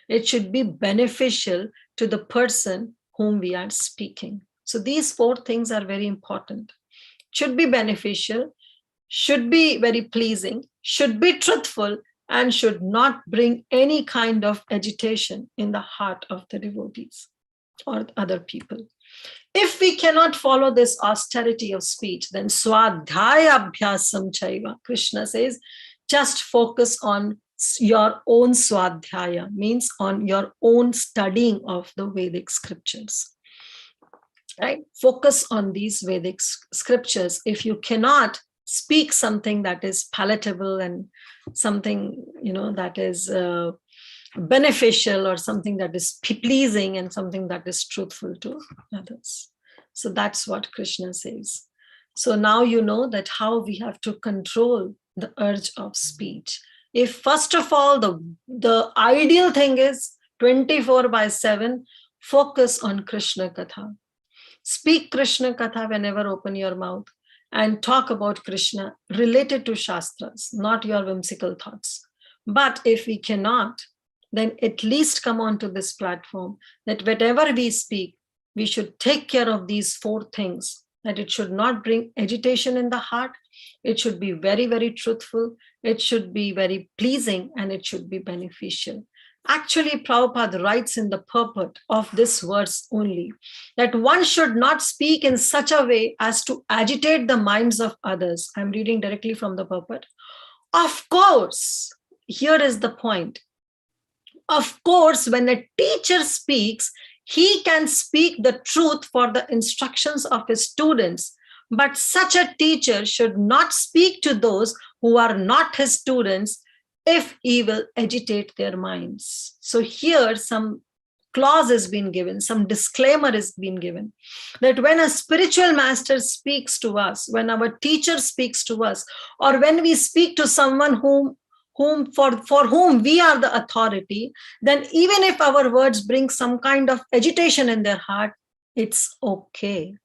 S3: It should be beneficial to the person whom we are speaking. So these four things are very important. Should be beneficial, should be very pleasing, should be truthful, and should not bring any kind of agitation in the heart of the devotees. or other people. If we cannot follow this austerity of speech, then swadhyaya abhyasam chaiva. Krishna says, just focus on your own swadhyaya, means on your own studying of the Vedic scriptures. Right? Focus on these Vedic scriptures. If you cannot speak something that is palatable and something, that is beneficial, or something that is pleasing and something that is truthful to others. So that's what Krishna says. So now you know that how we have to control the urge of speech. If first of all, the ideal thing is 24/7, focus on Krishna Katha. Speak Krishna Katha whenever open your mouth, and talk about Krishna related to Shastras, not your whimsical thoughts. But if we cannot, then at least come onto this platform that whatever we speak, we should take care of these 4 things, that it should not bring agitation in the heart, it should be very, very truthful, it should be very pleasing, and it should be beneficial. Actually, Prabhupada writes in the purport of this verse only that one should not speak in such a way as to agitate the minds of others. I'm reading directly from the purport. Of course, here is the point. Of course, when a teacher speaks, he can speak the truth for the instructions of his students. But such a teacher should not speak to those who are not his students if he will agitate their minds. So here some clause has been given, some disclaimer has been given, that when a spiritual master speaks to us, when our teacher speaks to us, or when we speak to someone for whom we are the authority, then even if our words bring some kind of agitation in their heart, it's okay.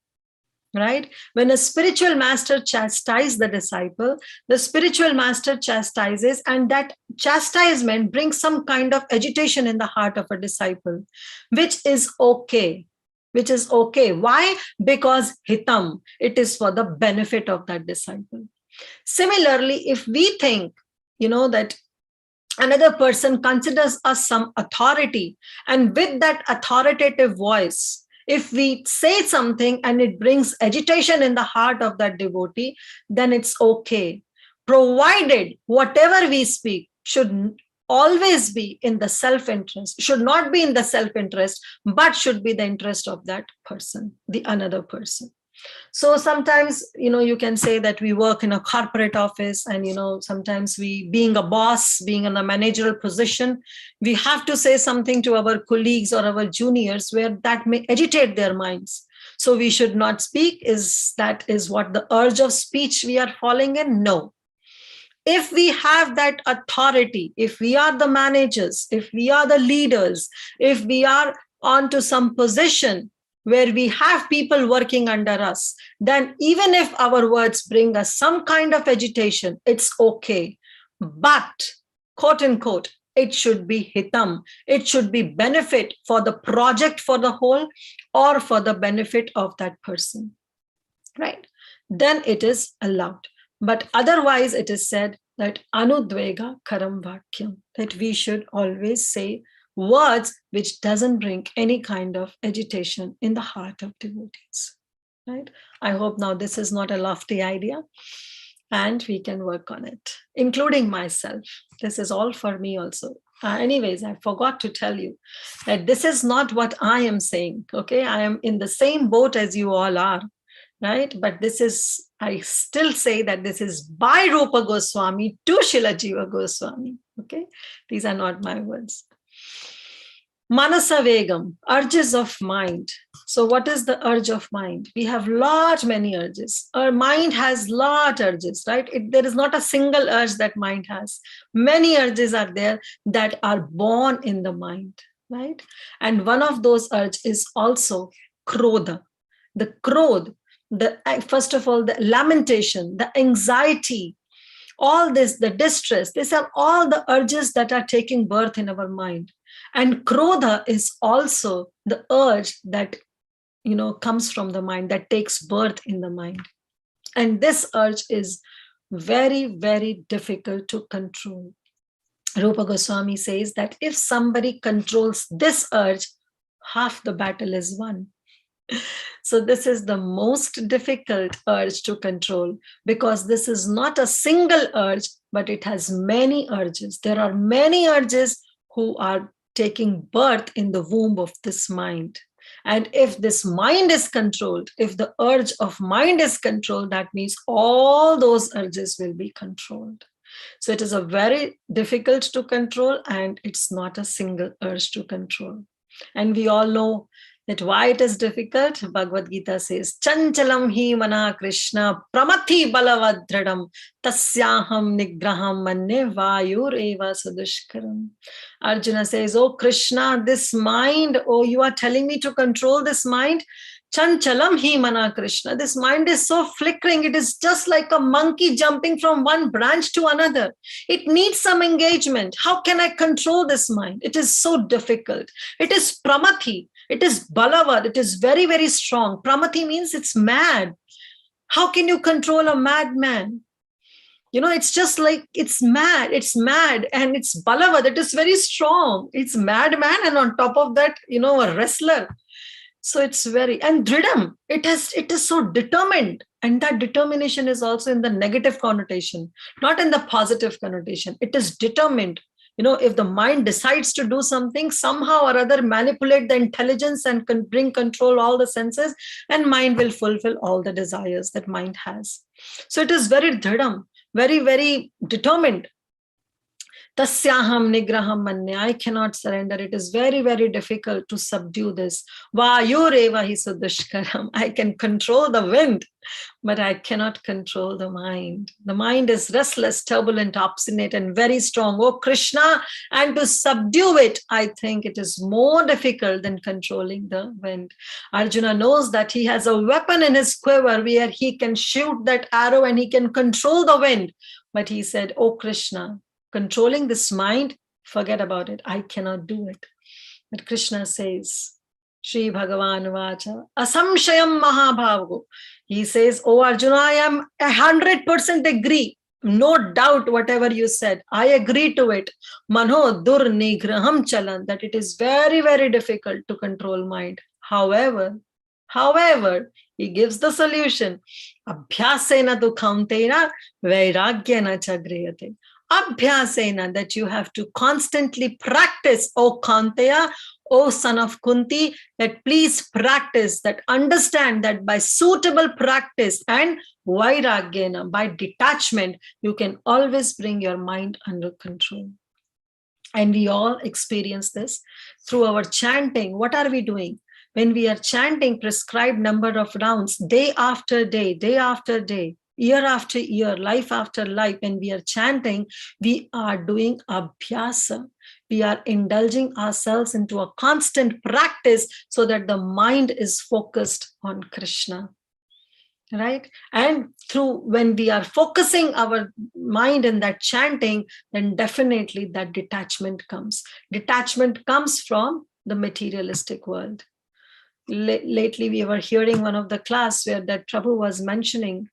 S3: Right? When a spiritual master chastises the disciple, the spiritual master chastises, and that chastisement brings some kind of agitation in the heart of a disciple, which is okay. Which is okay. Why? Because hitam, it is for the benefit of that disciple. Similarly, if we think, that another person considers us some authority, and with that authoritative voice, if we say something and it brings agitation in the heart of that devotee, then it's okay, provided whatever we speak should always be in the self-interest, should not be in the self-interest, but should be the interest of that person, the another person. So sometimes, you can say that we work in a corporate office, and, sometimes we, being a boss, being in a managerial position, we have to say something to our colleagues or our juniors where that may agitate their minds. So we should not speak. That is what the urge of speech we are falling in? No. If we have that authority, if we are the managers, if we are the leaders, if we are onto some position where we have people working under us, then even if our words bring us some kind of agitation, it's okay. But, quote unquote, it should be hitam. It should be benefit for the project for the whole, or for the benefit of that person, right? Then it is allowed. But otherwise, it is said that anudvega karam vakyam, that we should always say words which doesn't bring any kind of agitation in the heart of devotees, right? I hope now this is not a lofty idea, and we can work on it, including myself. This is all for me also. Anyways, I forgot to tell you that this is not what I am saying, okay? I am in the same boat as you all are, right? But this is, I still say that this is by Rupa Goswami to Srila Jiva Goswami, okay? These are not my words. Manasa Vegam, urges of mind. So what is the urge of mind? We have many urges. Our mind has urges, right? There is not a single urge that mind has. Many urges are there that are born in the mind, right? And one of those urges is also krodha. The krodh, first of all, the lamentation, the anxiety, all this, the distress, these are all the urges that are taking birth in our mind. And krodha is also the urge that, comes from the mind, that takes birth in the mind. And this urge is very, very difficult to control. Rupa Goswami says that if somebody controls this urge half the battle is won. So this is the most difficult urge to control, because this is not a single urge, but it has many urges. There are many urges who are taking birth in the womb of this mind. And if this mind is controlled, if the urge of mind is controlled, that means all those urges will be controlled. So it is a very difficult to control, and it's not a single urge to control. And we all know that why it is difficult. Bhagavad Gita says, Chanchalam hi mana Krishna pramathi balavadradam tasyaham nigraham manne vayur eva sudushkaram. Arjuna says, oh Krishna, this mind, oh, you are telling me to control this mind? Chanchalam hi mana Krishna. This mind is so flickering. It is just like a monkey jumping from one branch to another. It needs some engagement. How can I control this mind? It is so difficult. It is pramathi. It is balavad. It is very, very strong. Pramathi means it's mad. How can you control a madman? You know, it's just like it's mad, and it's balavad. It is very strong. It's madman, and on top of that, you know, a wrestler. So it's very, and dridam, it is so determined. And that determination is also in the negative connotation, not in the positive connotation. It is determined. You know, if the mind decides to do something, somehow or other manipulate the intelligence and can bring control all the senses, and mind will fulfill all the desires that mind has. So it is very dridam, very, very determined. Tasyaham nigraham manne. I cannot surrender. It is very, very difficult to subdue this. Vayureva hi sudushkaram. I can control the wind, but I cannot control the mind. The mind is restless, turbulent, obstinate, and very strong. Oh Krishna, and to subdue it, I think it is more difficult than controlling the wind. Arjuna knows that he has a weapon in his quiver where he can shoot that arrow and he can control the wind. But he said, oh Krishna, controlling this mind, forget about it. I cannot do it. But Krishna says, Shri Bhagavan Vacha, Asamshayam Mahabhavo. He says, oh Arjuna, I am 100% agree. No doubt whatever you said. I agree to it. Mano dur nigraham chalan, that it is very, very difficult to control mind. However, he gives the solution. Abhyasena tu kaunteya vairagyana chagriyate. Abhyasena, that you have to constantly practice, O Kaunteya, O son of Kunti, that please practice, that understand that by suitable practice and vairagyana, by detachment, you can always bring your mind under control. And we all experience this through our chanting. What are we doing? When we are chanting prescribed number of rounds, day after day, year after year, life after life, when we are chanting, we are doing abhyasa. We are indulging ourselves into a constant practice so that the mind is focused on Krishna, right? And through, when we are focusing our mind in that chanting, then definitely that detachment comes. Detachment comes from the materialistic world. Lately, we were hearing one of the class where that Prabhu was mentioning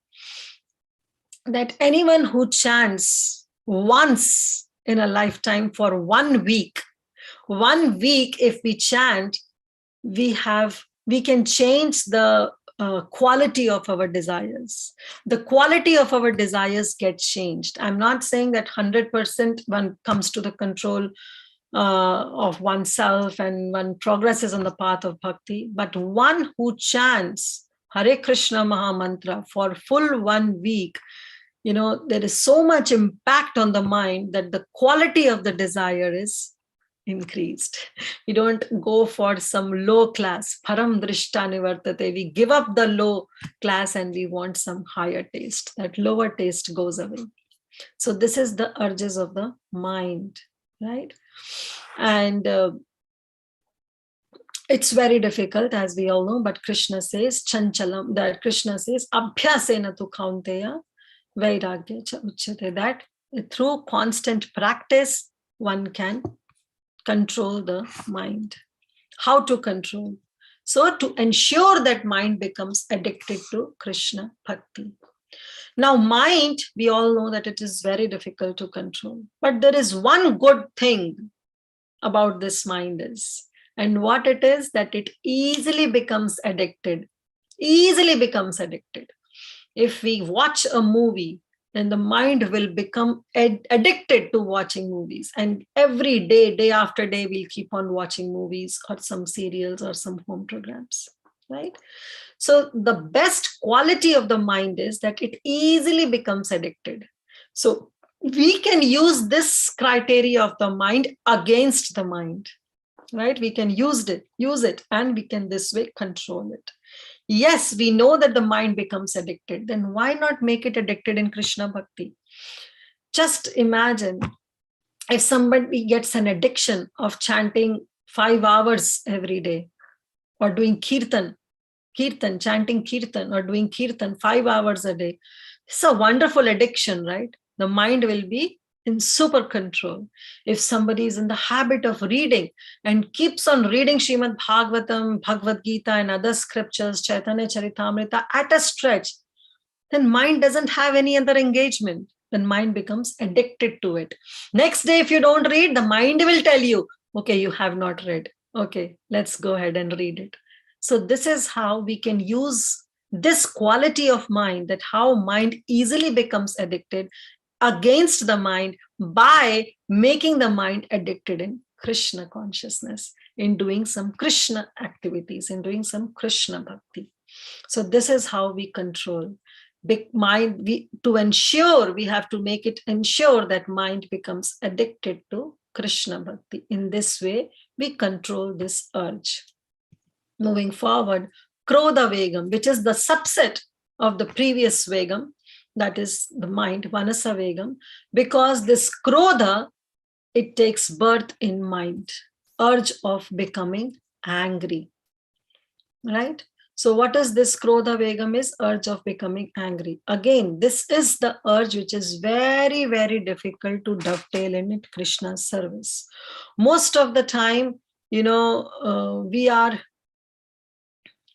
S3: that anyone who chants once in a lifetime for 1 week, if we chant, we can change the quality of our desires. The quality of our desires get changed. I'm not saying that 100% one comes to the control of oneself and one progresses on the path of bhakti, but one who chants Hare Krishna Maha Mantra for full 1 week, you know, there is so much impact on the mind that the quality of the desire is increased. We don't go for some low class, param drishta nivartate. We give up the low class and we want some higher taste. That lower taste goes away. So this is the urges of the mind, right? And it's very difficult, as we all know, but Krishna says, chanchalam, that Krishna says, abhyasena tu kaunteya vairagya cha uchyate, that through constant practice, one can control the mind. How to control? So to ensure that mind becomes addicted to Krishna bhakti. Now, mind, we all know that it is very difficult to control. But there is one good thing about this mind is And what it is, that it easily becomes addicted. Easily becomes addicted. If we watch a movie, then the mind will become addicted to watching movies. And every day, day after day, we'll keep on watching movies or some serials or some home programs, right? So the best quality of the mind is that it easily becomes addicted. So we can use this criteria of the mind against the mind, right? We can use it, and we can this way control it. Yes, we know that the mind becomes addicted. Then why not make it addicted in Krishna Bhakti? Just imagine if somebody gets an addiction of chanting 5 hours every day, or doing chanting kirtan, or doing kirtan 5 hours a day. It's a wonderful addiction, right? The mind will be in super control. If somebody is in the habit of reading and keeps on reading Srimad Bhagavatam, Bhagavad Gita, and other scriptures, Chaitanya Charitamrita at a stretch, then mind doesn't have any other engagement. Then mind becomes addicted to it. Next day, if you don't read, the mind will tell you, okay, you have not read. Okay, let's go ahead and read it. So this is how we can use this quality of mind, that how mind easily becomes addicted, against the mind by making the mind addicted in Krishna consciousness, in doing some Krishna activities, in doing some Krishna bhakti. So this is how we control big mind. To ensure, we have to make it ensure that mind becomes addicted to Krishna bhakti. In this way, we control this urge. Moving forward, Krodha Vegam, which is the subset of the previous Vegam, that is the mind, Manasa Vegam, because this Krodha, it takes birth in mind, urge of becoming angry, right? So what is this Krodha Vegam is? Urge of becoming angry. Again, this is the urge which is very, very difficult to dovetail in Krishna's service. Most of the time, we are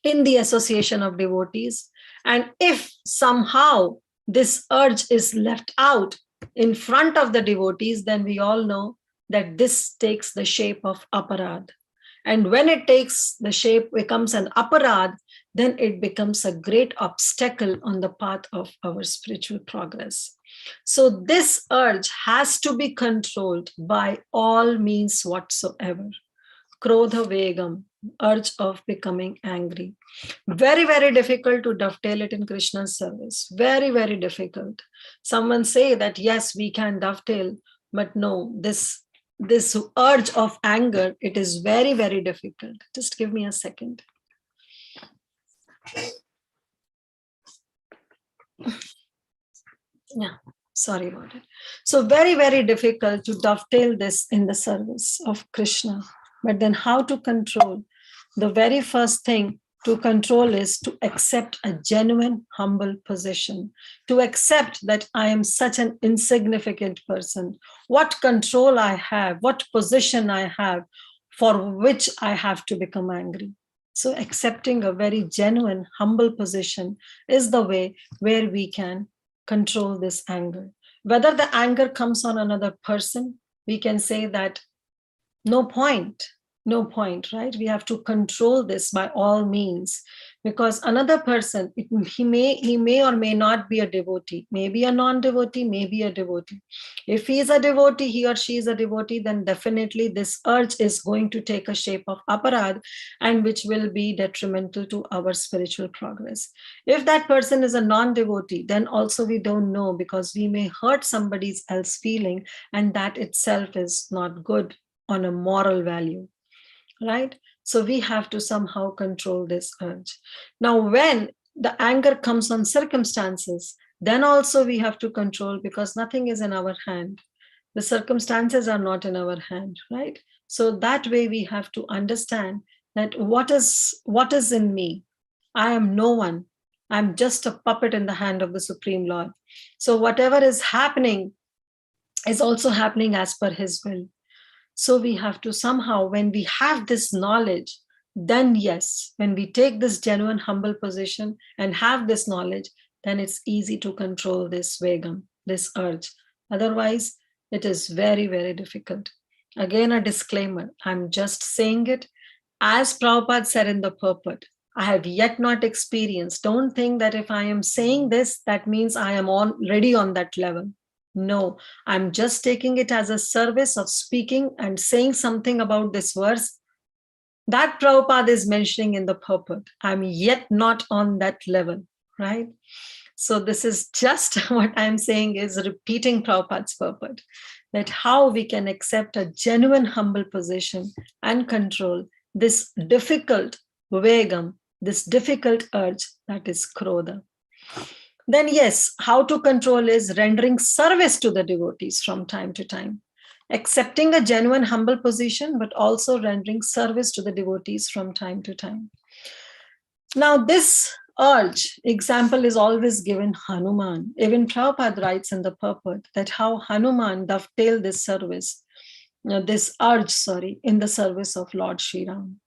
S3: in the association of devotees. And if somehow this urge is left out in front of the devotees, then we all know that this takes the shape of aparad. And when it takes the shape, becomes an aparad, then it becomes a great obstacle on the path of our spiritual progress. So this urge has to be controlled by all means whatsoever. Krodha Vegam, urge of becoming angry. Very, very difficult to dovetail it in Krishna's service. Very, very difficult. Someone say that, yes, we can dovetail, but no, this urge of anger, it is very, very difficult. Just give me a second. Yeah, sorry about it. So very, very difficult to dovetail this in the service of Krishna. But then how to control? The very first thing to control is to accept a genuine, humble position, to accept that I am such an insignificant person, what control I have, what position I have, for which I have to become angry. So accepting a very genuine, humble position is the way where we can control this anger. Whether the anger comes on another person, we can say that no point, right? We have to control this by all means, because another person, he may or may not be a devotee, maybe a non-devotee, maybe a devotee. If he is a devotee, he or she is a devotee, then definitely this urge is going to take a shape of aparad, and which will be detrimental to our spiritual progress. If that person is a non-devotee, then also we don't know, because we may hurt somebody else's feeling, and that itself is not good on a moral value, right? So we have to somehow control this urge. Now, when the anger comes on circumstances, then also we have to control, because nothing is in our hand. The circumstances are not in our hand, right? So that way we have to understand that what is in me. I am no one. I'm just a puppet in the hand of the Supreme Lord. So whatever is happening is also happening as per his will. So we have to somehow, when we have this knowledge, then yes, when we take this genuine, humble position and have this knowledge, then it's easy to control this vegam, this urge. Otherwise, it is very, very difficult. Again, a disclaimer, I'm just saying it As Prabhupada said in the purport, I have yet not experienced. Don't think that if I am saying this, that means I am already on that level. No, I'm just taking it as a service of speaking and saying something about this verse that Prabhupada is mentioning in the purport. I'm yet not on that level, right? So this is just what I'm saying is repeating Prabhupada's purport, that how we can accept a genuine humble position and control this difficult vegam, this difficult urge that is krodha. Then yes, how to control is rendering service to the devotees from time to time, accepting a genuine humble position, but also rendering service to the devotees from time to time. Now this urge example is always given Hanuman. Even Prabhupada writes in the purport that how Hanuman dovetailed this service, this urge, in the service of Lord Sri Ram.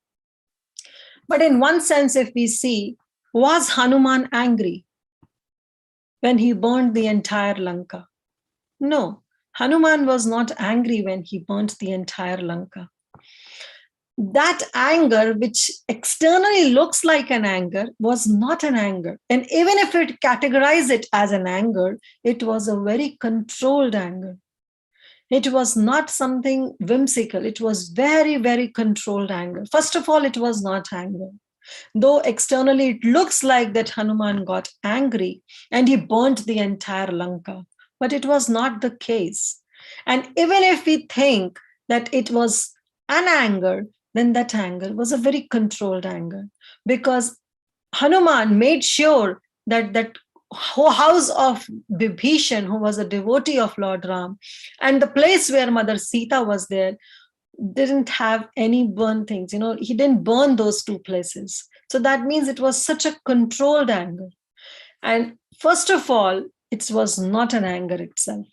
S3: But in one sense, if we see, was Hanuman angry when he burned the entire Lanka? No, Hanuman was not angry when he burnt the entire Lanka. That anger, which externally looks like an anger, was not an anger. And even if it categorized it as an anger, it was a very controlled anger. It was not something whimsical. It was very, very controlled anger. First of all, it was not anger. Though externally it looks like that Hanuman got angry and he burnt the entire Lanka, but it was not the case. And even if we think that it was an anger, then that anger was a very controlled anger, because Hanuman made sure that that house of Vibhishan, who was a devotee of Lord Ram, and the place where Mother Sita was there, didn't have any burn things. He didn't burn those two places. So that means it was such a controlled anger. And first of all, it was not an anger itself.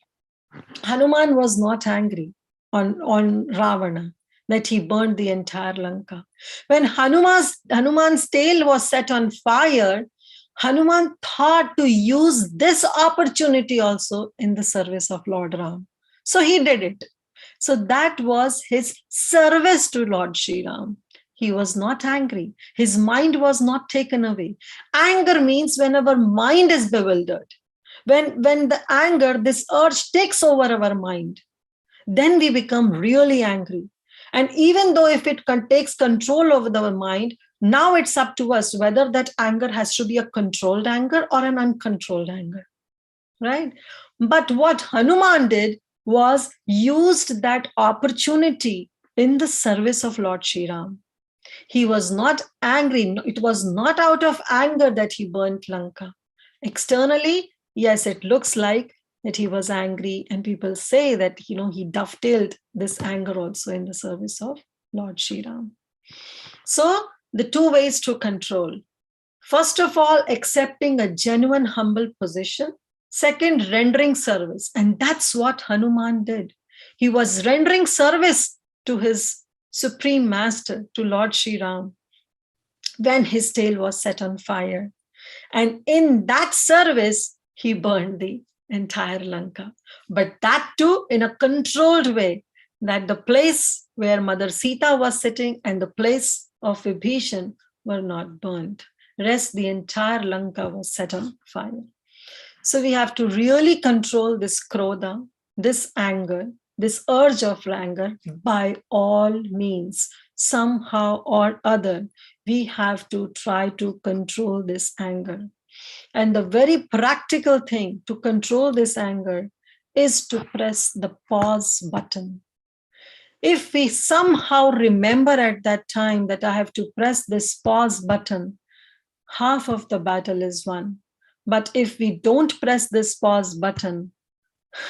S3: Hanuman was not angry on Ravana that he burned the entire Lanka. When Hanuman's tail was set on fire, Hanuman thought to use this opportunity also in the service of Lord Ram. So he did it. So that was his service to Lord Sri Ram. He was not angry. His mind was not taken away. Anger means whenever mind is bewildered, when the anger, this urge takes over our mind, then we become really angry. And even though if it takes control over our mind, now it's up to us whether that anger has to be a controlled anger or an uncontrolled anger, right? But what Hanuman did was used that opportunity in the service of Lord Sri Ram. He was not angry. It was not out of anger that he burnt Lanka. Externally, yes, it looks like that he was angry, and people say that he dovetailed this anger also in the service of Lord Sri Ram. So the two ways to control: first of all, accepting a genuine humble position; second, rendering service. And that's what Hanuman did. He was rendering service to his Supreme Master, to Lord Sri Ram, when his tail was set on fire. And in that service, he burned the entire Lanka. But that too in a controlled way, that the place where Mother Sita was sitting and the place of Vibhishan were not burnt. Rest, the entire Lanka was set on fire. So we have to really control this krodha, this anger, this urge of anger by all means. Somehow or other, we have to try to control this anger. And the very practical thing to control this anger is to press the pause button. If we somehow remember at that time that I have to press this pause button, half of the battle is won. But if we don't press this pause button,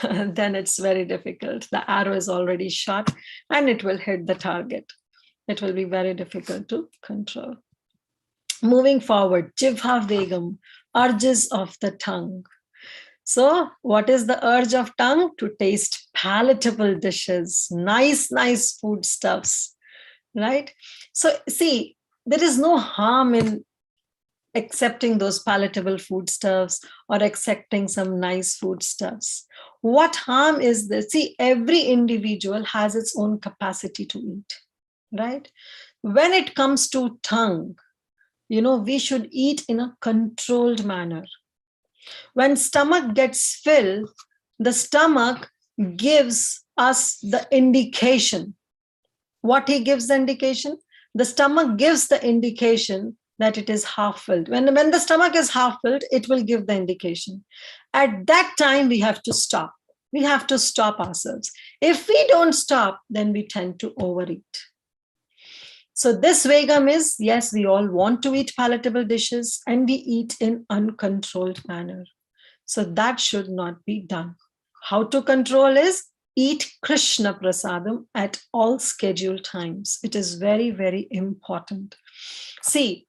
S3: then it's very difficult. The arrow is already shot and it will hit the target. It will be very difficult to control. Moving forward, Jivha Vegam, urges of the tongue. So what is the urge of tongue? To taste palatable dishes, nice foodstuffs, right? So see, there is no harm in accepting those palatable foodstuffs or accepting some nice foodstuffs. What harm is this? See, every individual has its own capacity to eat, right? when it comes to tongue, we should eat in a controlled manner. When stomach gets filled, the stomach gives us the indication. What he gives the indication? The stomach gives the indication that it is half filled. When the stomach is half filled, it will give the indication. At that time, we have to stop. We have to stop ourselves. If we don't stop, then we tend to overeat. So this vegam is, yes, we all want to eat palatable dishes and we eat in uncontrolled manner. So that should not be done. How to control is eat Krishna prasadam at all scheduled times. It is very, very important. See,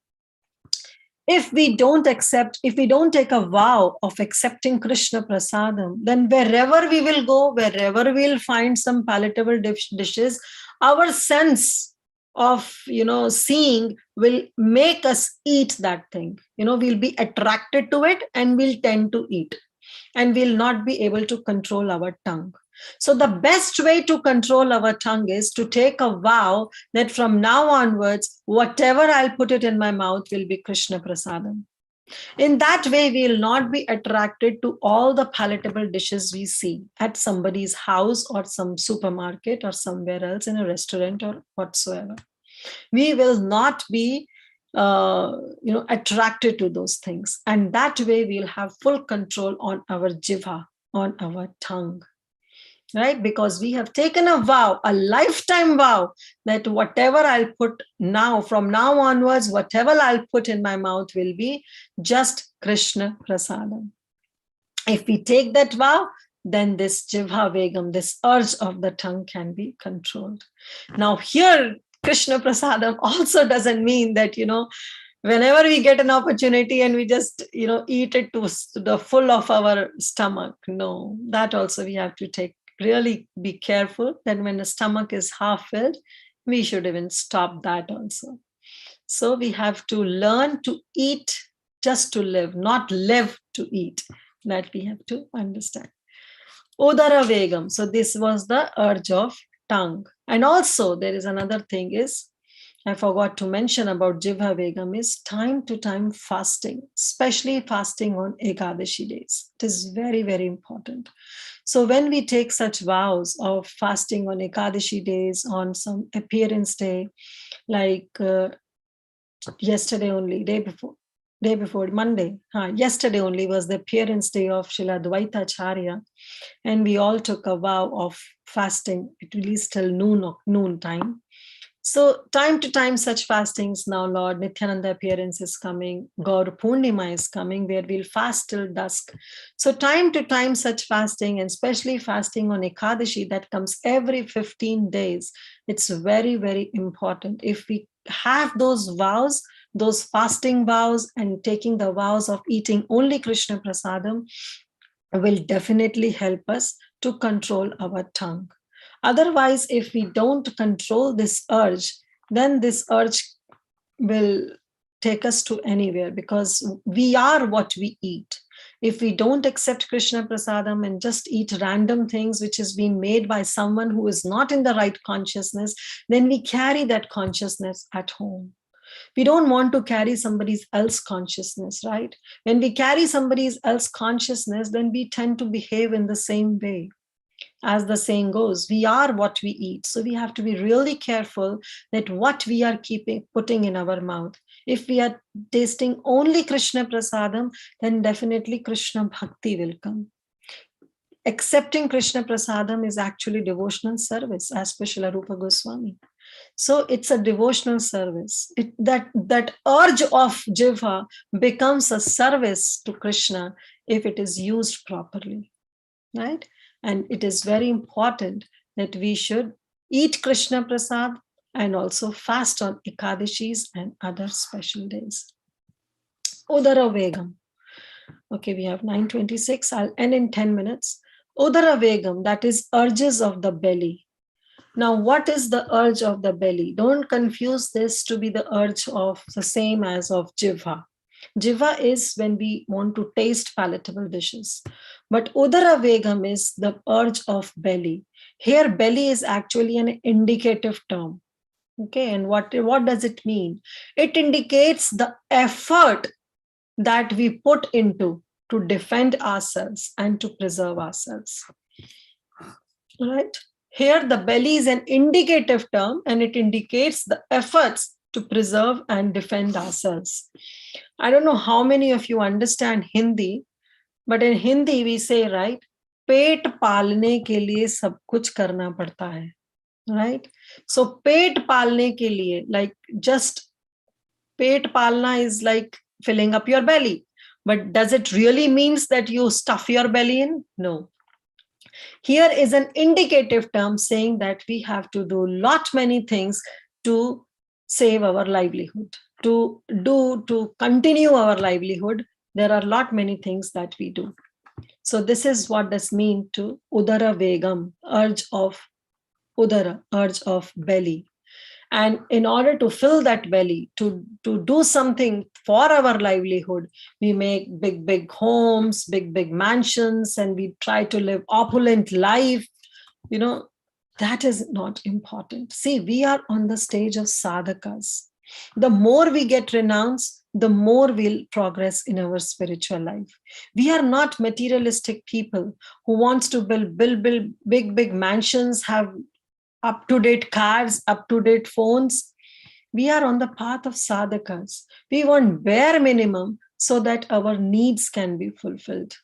S3: if we don't take a vow of accepting Krishna prasadam, then wherever we will go, wherever we'll find some palatable dishes, our sense of seeing will make us eat that thing. We'll be attracted to it and we'll tend to eat, and we'll not be able to control our tongue. So the best way to control our tongue is to take a vow that from now onwards, whatever I'll put it in my mouth will be Krishna prasadam. In that way, we will not be attracted to all the palatable dishes we see at somebody's house or some supermarket or somewhere else in a restaurant or whatsoever. We will not be attracted to those things. And that way we'll have full control on our jiva, on our tongue. Right? Because we have taken a vow, a lifetime vow, that whatever I'll put now, from now onwards, whatever I'll put in my mouth will be just Krishna prasadam. If we take that vow, then this jivha vegam, this urge of the tongue can be controlled. Now here, Krishna prasadam also doesn't mean that, whenever we get an opportunity and we just, eat it to the full of our stomach. No, that also we have to really be careful that when the stomach is half filled, we should even stop that also. So we have to learn to eat just to live, not live to eat. That we have to understand. Udara vegam. So this was the urge of tongue. And also there is another thing is, I forgot to mention about Jivha Vegam, is time to time fasting, especially fasting on Ekadashi days. It is very, very important. So when we take such vows of fasting on Ekadashi days, on some appearance day, like yesterday only, day before Monday, yesterday only was the appearance day of Srila Dvaita Acharya, and we all took a vow of fasting at least till noon time. So time to time such fastings, now Lord Nityananda appearance is coming, Gaur Purnima is coming, where we'll fast till dusk. So time to time such fasting, and especially fasting on Ekadashi, that comes every 15 days. It's very, very important. If we have those vows, those fasting vows, and taking the vows of eating only Krishna prasadam, will definitely help us to control our tongue. Otherwise, if we don't control this urge, then this urge will take us to anywhere, because we are what we eat. If we don't accept Krishna prasadam and just eat random things which has been made by someone who is not in the right consciousness, then we carry that consciousness at home. We don't want to carry somebody else's consciousness, right? When we carry somebody else's consciousness, then we tend to behave in the same way. As the saying goes, we are what we eat. So we have to be really careful that what we are putting in our mouth. If we are tasting only Krishna prasadam, then definitely Krishna bhakti will come. Accepting Krishna prasadam is actually devotional service, as per Srila Rupa Goswami. So it's a devotional service. That urge of jiva becomes a service to Krishna if it is used properly, right? And it is very important that we should eat Krishna prasad and also fast on Ekadashis and other special days. Udara Vegam. Okay, we have 9:26. I'll end in 10 minutes. Udara Vegam, that is urges of the belly. Now, what is the urge of the belly? Don't confuse this to be the urge of the same as of Jivha. Jiva is when we want to taste palatable dishes. But Udara Vegam is the urge of belly. Here, belly is actually an indicative term. Okay, and what does it mean? It indicates the effort that we put into to defend ourselves and to preserve ourselves. Right? Here, the belly is an indicative term and it indicates the efforts to preserve and defend ourselves. I don't know how many of you understand Hindi, but in Hindi we say, right, पेट पालने के लिए सब कुछ करना पड़ता है, right? So पेट पालने के लिए, like just पेट पालना is like filling up your belly. But does it really means that you stuff your belly in? No. Here is an indicative term saying that we have to do lot many things to save our livelihood, to continue our livelihood. There are lot many things that we do. So this is what does mean to udara vegam, urge of udara, urge of belly. And in order to fill that belly, to do something for our livelihood, we make big homes, big mansions, and we try to live opulent life. That is not important. See, we are on the stage of sadhakas. The more we get renounced, the more we'll progress in our spiritual life. We are not materialistic people who wants to build big mansions, have up-to-date cars, up-to-date phones. We are on the path of sadhakas. We want bare minimum so that our needs can be fulfilled.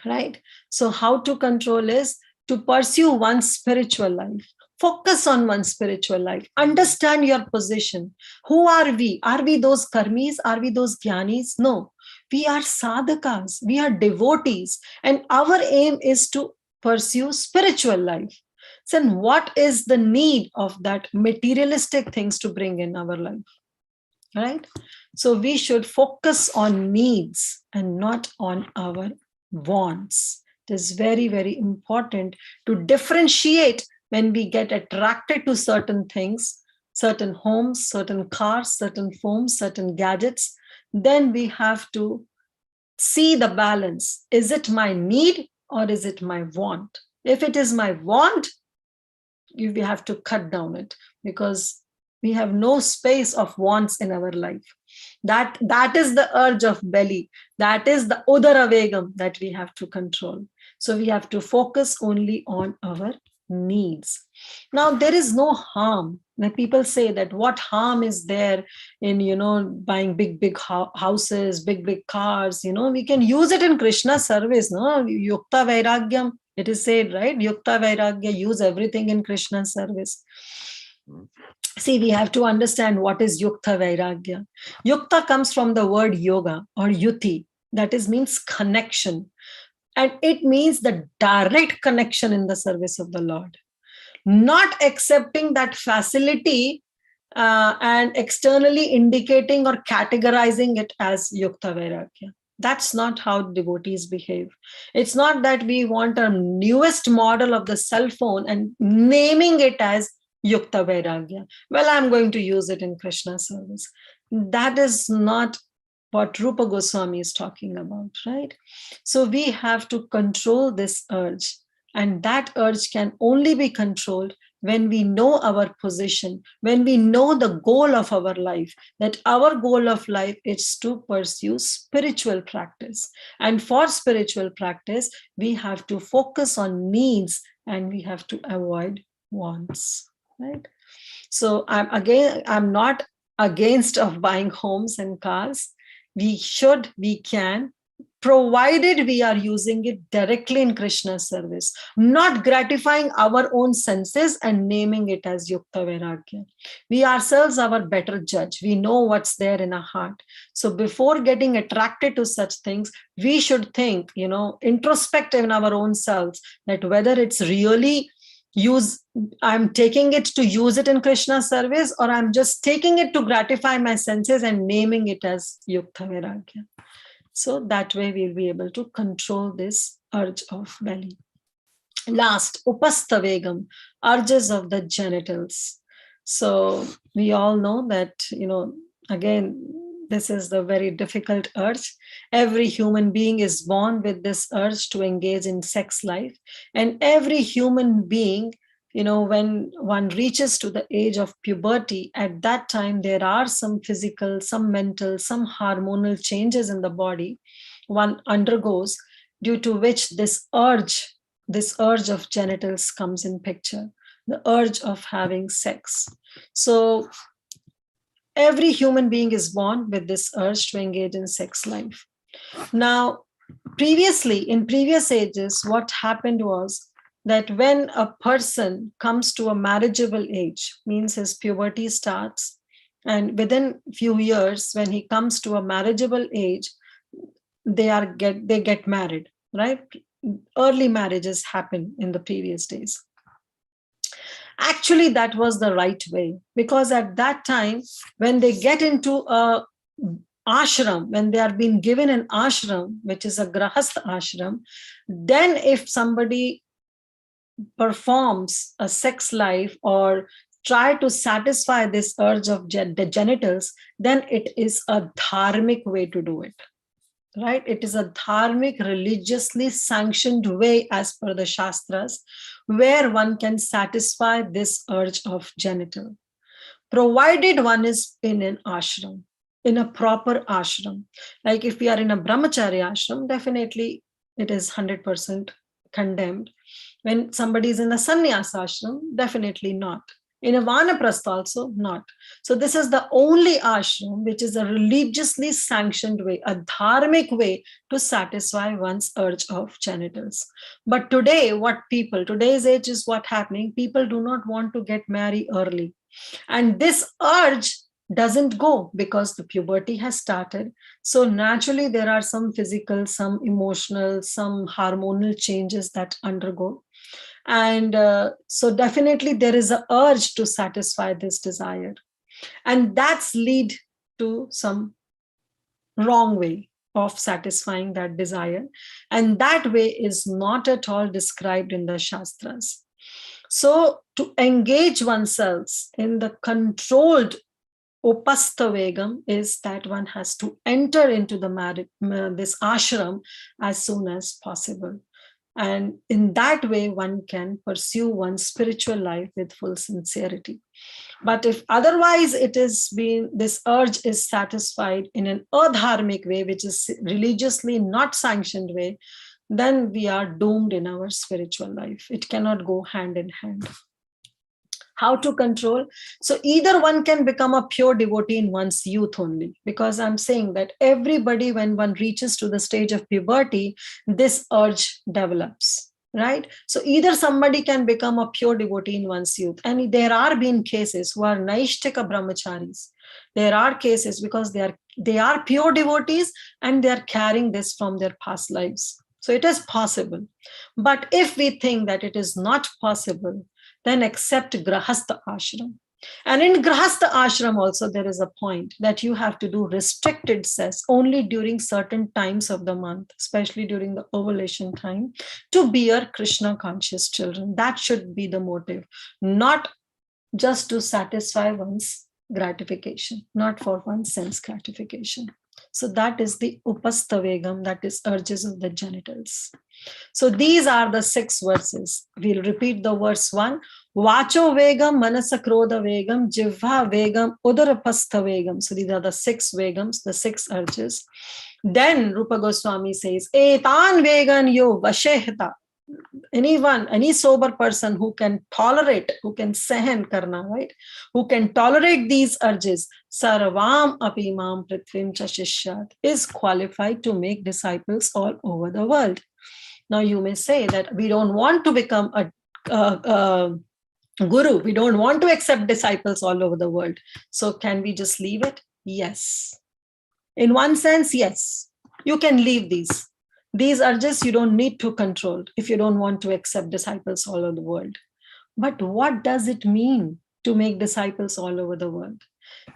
S3: Right? So how to control is to pursue one's spiritual life. Focus on one's spiritual life. Understand your position. Who are we? Are we those karmis? Are we those jnanis? No. We are sadhakas. We are devotees. And our aim is to pursue spiritual life. Then what is the need of that materialistic things to bring in our life? Right? So we should focus on needs and not on our wants. It is very, very important to differentiate when we get attracted to certain things, certain homes, certain cars, certain phones, certain gadgets. Then we have to see the balance. Is it my need or is it my want? If it is my want, we have to cut down it because we have no space of wants in our life. That is the urge of belly. That is the udara vegam that we have to control. So we have to focus only on our needs. Now, there is no harm. When people say that what harm is there in, buying big houses, big cars, we can use it in Krishna service, no? Yukta vairagyam. It is said, right? Yukta vairagya, use everything in Krishna service. See, we have to understand what is yukta vairagya. Yukta comes from the word yoga or yuti. That means connection. And it means the direct connection in the service of the Lord. Not accepting that facility and externally indicating or categorizing it as yukta vairagya. That's not how devotees behave. It's not that we want a newest model of the cell phone and naming it as Yukta Vairagya. Well, I'm going to use it in Krishna service. That is not what Rupa Goswami is talking about, right? So we have to control this urge. And that urge can only be controlled when we know our position, when we know the goal of our life, that our goal of life is to pursue spiritual practice. And for spiritual practice, we have to focus on needs and we have to avoid wants, right? So I'm not against of buying homes and cars. We can, provided we are using it directly in Krishna service, not gratifying our own senses and naming it as Yukta Vairagya. We ourselves are our better judge. We know what's there in our heart. So before getting attracted to such things, we should think, introspective in our own selves, that whether it's really I'm taking it to use it in Krishna service, or I'm just taking it to gratify my senses and naming it as Yukta Vairagya. So that way we'll be able to control this urge of belly. Last, upastha vegam, urges of the genitals. So we all know that, again, this is the very difficult urge. Every human being is born with this urge to engage in sex life. And every human being when one reaches to the age of puberty, at that time, there are some physical, some mental, some hormonal changes in the body one undergoes, due to which this urge of genitals comes in picture, the urge of having sex. So every human being is born with this urge to engage in sex life. Now, in previous ages, what happened was that when a person comes to a marriageable age, means his puberty starts, and within few years, when he comes to a marriageable age, they get married, right? Early marriages happen in the previous days. Actually, that was the right way, because at that time, when they get into a ashram, when they are being given an ashram, which is a grahastha ashram, then if somebody performs a sex life or try to satisfy this urge of the genitals, then it is a dharmic way to do it. Right? It is a dharmic, religiously sanctioned way as per the Shastras, where one can satisfy this urge of genital, provided one is in an ashram, in a proper ashram. Like if we are in a brahmacharya ashram, definitely it is 100% condemned. When somebody is in a sannyas ashram, definitely not. In a vanaprastha also, not. So this is the only ashram which is a religiously sanctioned way, a dharmic way to satisfy one's urge of genitals. But today, today's age is what happening, people do not want to get married early. And this urge doesn't go because the puberty has started. So naturally, there are some physical, some emotional, some hormonal changes that undergo. And so definitely there is an urge to satisfy this desire. And that's lead to some wrong way of satisfying that desire. And that way is not at all described in the Shastras. So to engage oneself in the controlled upasthavegam is that one has to enter into this ashram as soon as possible. And in that way, one can pursue one's spiritual life with full sincerity. But if otherwise this urge is satisfied in an adharmic way, which is religiously not sanctioned way, then we are doomed in our spiritual life. It cannot go hand in hand. How to control? So either one can become a pure devotee in one's youth only, because I'm saying that everybody, when one reaches to the stage of puberty, this urge develops, right? So either somebody can become a pure devotee in one's youth, and there are been cases who are naishtika brahmacharis. There are cases because they are pure devotees and they are carrying this from their past lives. So it is possible. But if we think that it is not possible, then accept grahastha ashram. And in grahastha ashram also there is a point that you have to do restricted sex only during certain times of the month, especially during the ovulation time, to bear Krishna conscious children. That should be the motive, not just to satisfy one's gratification, not for one's sense gratification. So that is the upasthavegam, that is urges of the genitals. So these are the 6 verses. We'll repeat the verse 1. Vacho vegam, manasa krodha vegam, jivha vegam, udarapastha vegam. So these are the 6 vegams, the 6 urges. Then Rupa Goswami says, etan vegan yo vashehta. Anyone, any sober person who can tolerate, who can sahan karna, right? Who can tolerate these urges, sarvam apimam prithvim cha shishyat, is qualified to make disciples all over the world. Now you may say that we don't want to become a guru. We don't want to accept disciples all over the world. So can we just leave it? Yes. In one sense, yes. You can leave these. These urges you don't need to control if you don't want to accept disciples all over the world. But what does it mean to make disciples all over the world?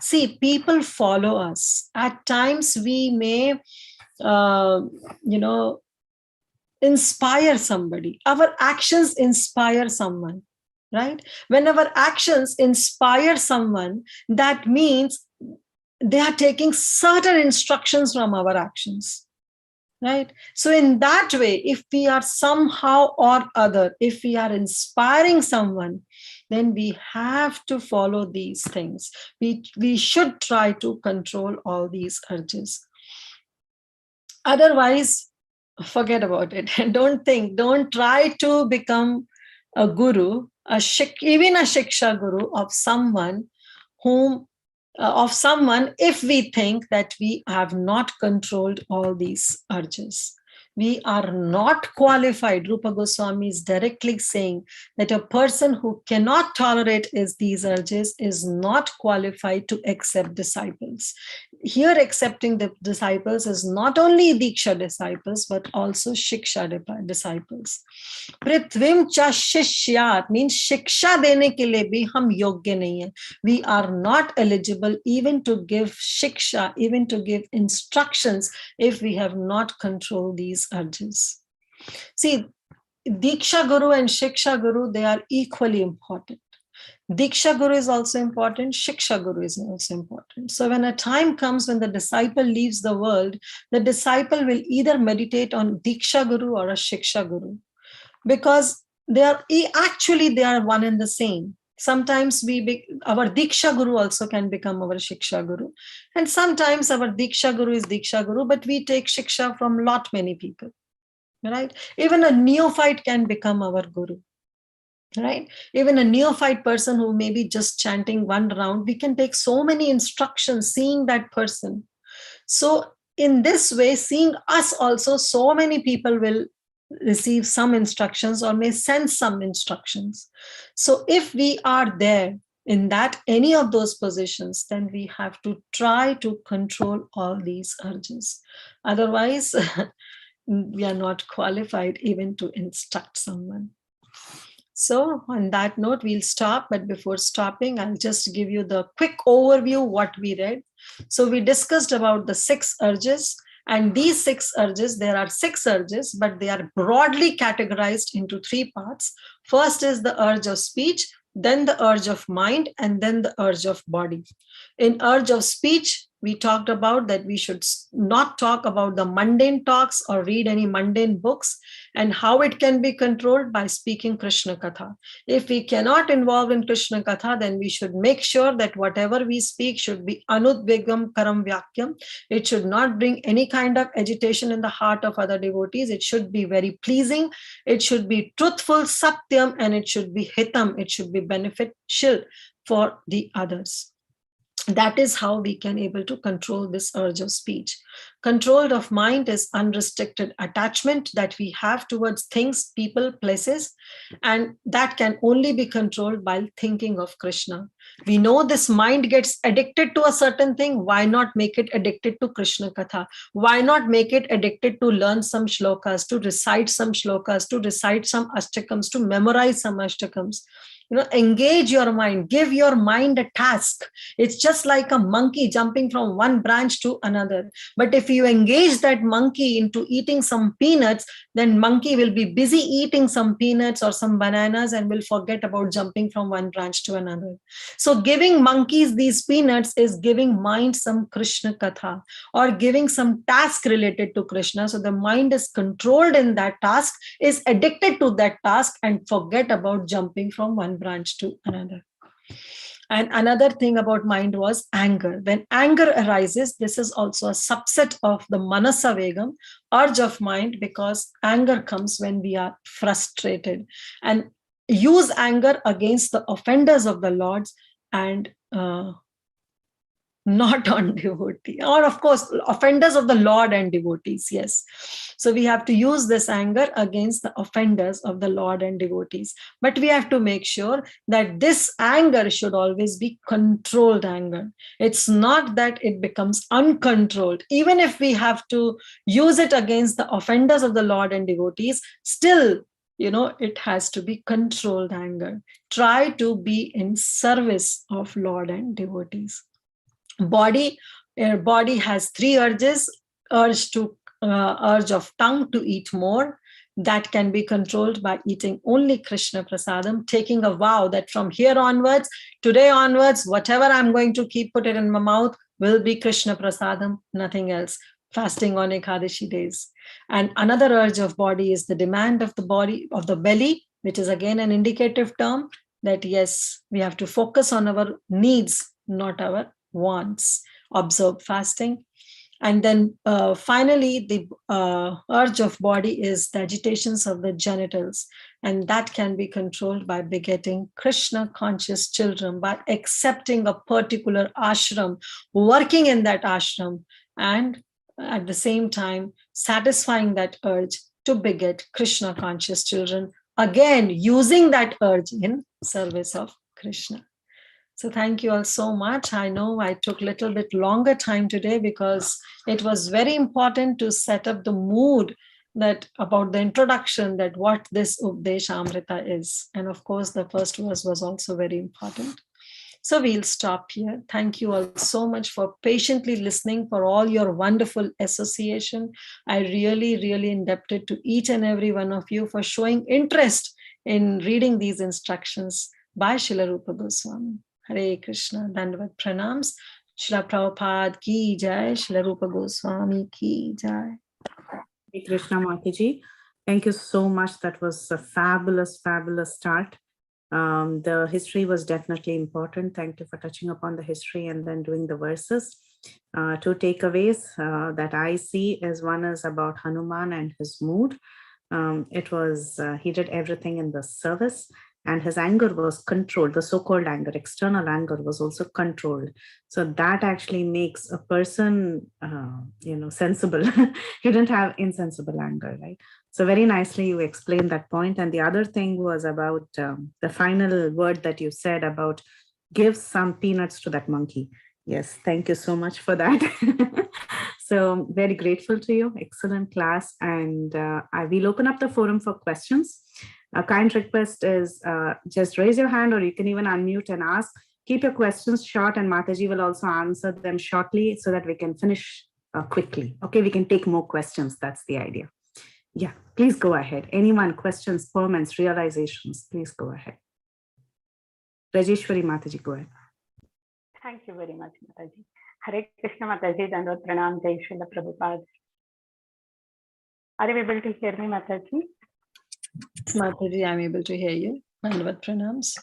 S3: See, people follow us. At times we may, inspire somebody. Our actions inspire someone, right? When our actions inspire someone, that means they are taking certain instructions from our actions, right? So in that way, if we are somehow or other, if we are inspiring someone, then we have to follow these things. We should try to control all these urges. Otherwise, forget about it. Don't try to become a guru, even a shiksha guru of someone whom of someone if we think that we have not controlled all these urges. We are not qualified. Rupa Goswami is directly saying that a person who cannot tolerate these urges is not qualified to accept disciples. Here, accepting the disciples is not only Diksha disciples, but also Shiksha disciples. Prithvim cha shishyat means Shiksha dene ke liye bhi hum yogya nahi hai. We are not eligible even to give Shiksha, even to give instructions if we have not controlled these urges. See, Diksha Guru and Shiksha Guru, they are equally important. Diksha Guru is also important, Shiksha Guru is also important. So when a time comes when the disciple leaves the world, the disciple will either meditate on Diksha Guru or a Shiksha Guru, because they are one and the same. Sometimes our Diksha Guru also can become our Shiksha Guru. And sometimes our Diksha Guru is Diksha Guru, but we take Shiksha from lot many people, right? Even a neophyte can become our Guru. Right? Even a neophyte person who may be just chanting one round, we can take so many instructions seeing that person. So in this way, seeing us also, so many people will receive some instructions or may sense some instructions. So if we are there in that any of those positions, then we have to try to control all these urges. Otherwise, we are not qualified even to instruct someone. So on that note, we'll stop. But before stopping, I'll just give you the quick overview what we read. So we discussed about the 6 urges. And these 6 urges, there are 6 urges, but they are broadly categorized into 3 parts. First is the urge of speech, then the urge of mind, and then the urge of body. In urge of speech, we talked about that we should not talk about the mundane talks or read any mundane books, and how it can be controlled by speaking Krishna Katha. If we cannot involve in Krishna Katha, then we should make sure that whatever we speak should be anudvegam karam vyakyam. It should not bring any kind of agitation in the heart of other devotees. It should be very pleasing. It should be truthful, satyam, and it should be hitam. It should be beneficial for the others. That is how we can able to control this urge of speech. Control of mind is unrestricted attachment that we have towards things, people, places, and that can only be controlled by thinking of Krishna. We know this mind gets addicted to a certain thing. Why not make it addicted to Krishna Katha? Why not make it addicted to learn some shlokas, to recite some shlokas, to recite some ashtakams, to memorize some ashtakams? Engage your mind, give your mind a task. It's just like a monkey jumping from one branch to another. But if you engage that monkey into eating some peanuts, then monkey will be busy eating some peanuts or some bananas and will forget about jumping from one branch to another. So giving monkeys these peanuts is giving mind some Krishna Katha or giving some task related to Krishna. So the mind is controlled in that task, is addicted to that task, and forget about jumping from one branch to another. And another thing about mind was anger. When anger arises, this is also a subset of the manasa vegam, urge of mind, because anger comes when we are frustrated. And use anger against the offenders of the Lord and not on devotee, or of course offenders of the Lord and devotees. Yes, so we have to use this anger against the offenders of the Lord and devotees, but we have to make sure that this anger should always be controlled anger. It's not that it becomes uncontrolled. Even if we have to use it against the offenders of the Lord and devotees, still it has to be controlled anger. Try to be in service of Lord and devotees. Body has 3 urges. Urge of tongue to eat more, that can be controlled by eating only Krishna prasadam, taking a vow that from here onwards, today onwards, whatever I'm going to put it in my mouth will be Krishna prasadam, nothing else. fasting on Ekadashi days. And another urge of body is the demand of the body, of the belly, which is again an indicative term that yes, we have to focus on our needs, not our wants. Observe fasting. And then finally, the urge of body is the agitations of the genitals. And that can be controlled by begetting Krishna conscious children, by accepting a particular ashram, working in that ashram, and at the same time, satisfying that urge to beget Krishna conscious children, again, using that urge in service of Krishna. So thank you all so much. I know I took a little bit longer time today because it was very important to set up the mood that about the introduction, that what this Updesha Amrita is. And of course, the first verse was also very important. So we'll stop here. Thank you all so much for patiently listening, for all your wonderful association. I really, really indebted to each and every one of you for showing interest in reading these instructions by Srila Rupa Goswami. Hare Krishna, Dandavat Pranams. Srila Prabhupada ki jai, Srila Rupa Goswami ki jai.
S1: Hare Krishna, Mataji. Thank you so much. That was a fabulous, fabulous start. The history was definitely important. Thank you for touching upon the history and then doing the verses. Two takeaways that I see is one is about Hanuman and his mood. It was, he did everything in the service, and his anger was controlled. The so-called anger, external anger, was also controlled. So that actually makes a person, sensible. He didn't have insensible anger, right? So very nicely you explained that point. And the other thing was about the final word that you said about give some peanuts to that monkey. Yes, thank you so much for that. So very grateful to you. Excellent class. And I will open up the forum for questions. A kind request is just raise your hand, or you can even unmute and ask. Keep your questions short, and Mataji will also answer them shortly so that we can finish quickly. Okay, we can take more questions. That's the idea. Yeah, please go ahead. Anyone, questions, comments, realizations, please go ahead. Rajeshwari Mataji, go ahead.
S2: Thank you very much, Mataji. Hare Krishna, Mataji, Dandavat Pranam, Jai Srila Prabhupada. Are you able to hear me, Mataji?
S3: Mataji, I'm able to hear you. Dandavat Pranams.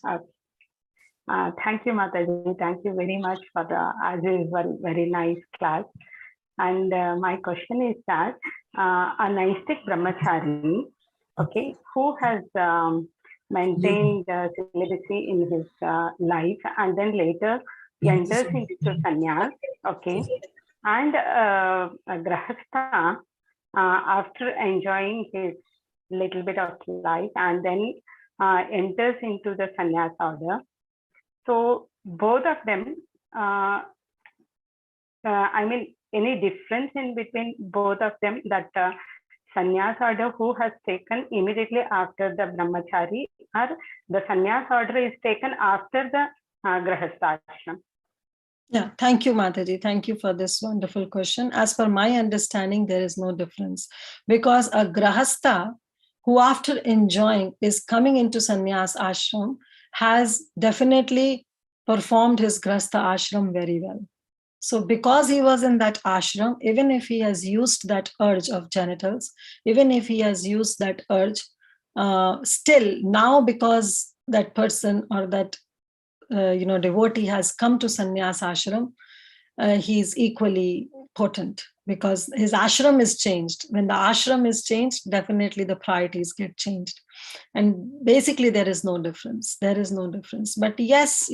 S2: Thank you, Mataji. Thank you very much for the, as usual, very nice class. And my question is that a Naistic Brahmachari, okay, who has maintained celibacy in his life and then later enters into sannyas, okay, and a grahastha after enjoying his little bit of life and then enters into the sannyas order. So both of them, I mean, any difference in between both of them, that sannyas order who has taken immediately after the brahmachari, or the sannyas order is taken after the grahastha ashram?
S3: Yeah, thank you, Mataji. Thank you for this wonderful question. As per my understanding, there is no difference, because a grahastha who after enjoying is coming into sannyas ashram has definitely performed his grahastha ashram very well. So because he was in that ashram, even if he has used that urge of genitals, even if he has used that urge, still now because that person or that devotee has come to sannyas ashram, he is equally potent because his ashram is changed. When the ashram is changed, definitely the priorities get changed. And basically there is no difference. There is no difference. But yes,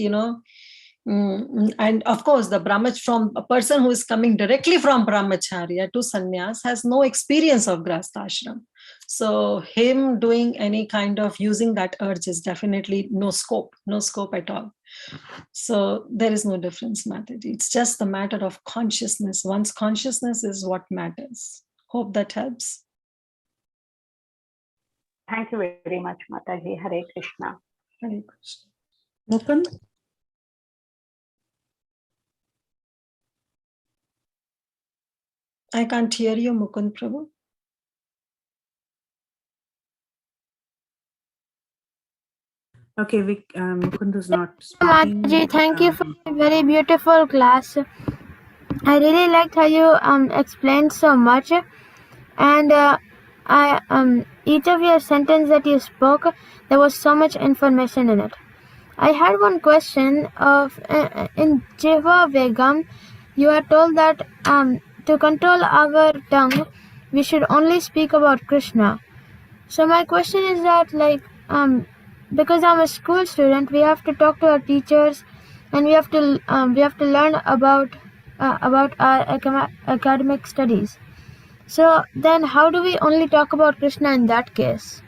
S3: and of course, the brahmach from a person who is coming directly from brahmacharya to sannyas has no experience of grahastha ashram. So him doing any kind of using that urge is definitely no scope at all. So there is no difference, Mataji. It's just the matter of consciousness. One's consciousness is what matters. Hope that helps.
S2: Thank you very much, Mataji. Hare Krishna.
S3: Hare Krishna.
S1: Mukund?
S3: I can't hear you, Mukund Prabhu.
S1: Okay, Mukund is not speaking.
S4: Mataji, thank you for a very beautiful class. I really liked how you explained so much, and each of your sentence that you spoke, there was so much information in it. I had one question of in Jiva Vegam, you are told that to control our tongue, we should only speak about Krishna. So my question is that, like, because I'm a school student, we have to talk to our teachers, and we have to learn about our academic studies. So then, how do we only talk about Krishna in that case?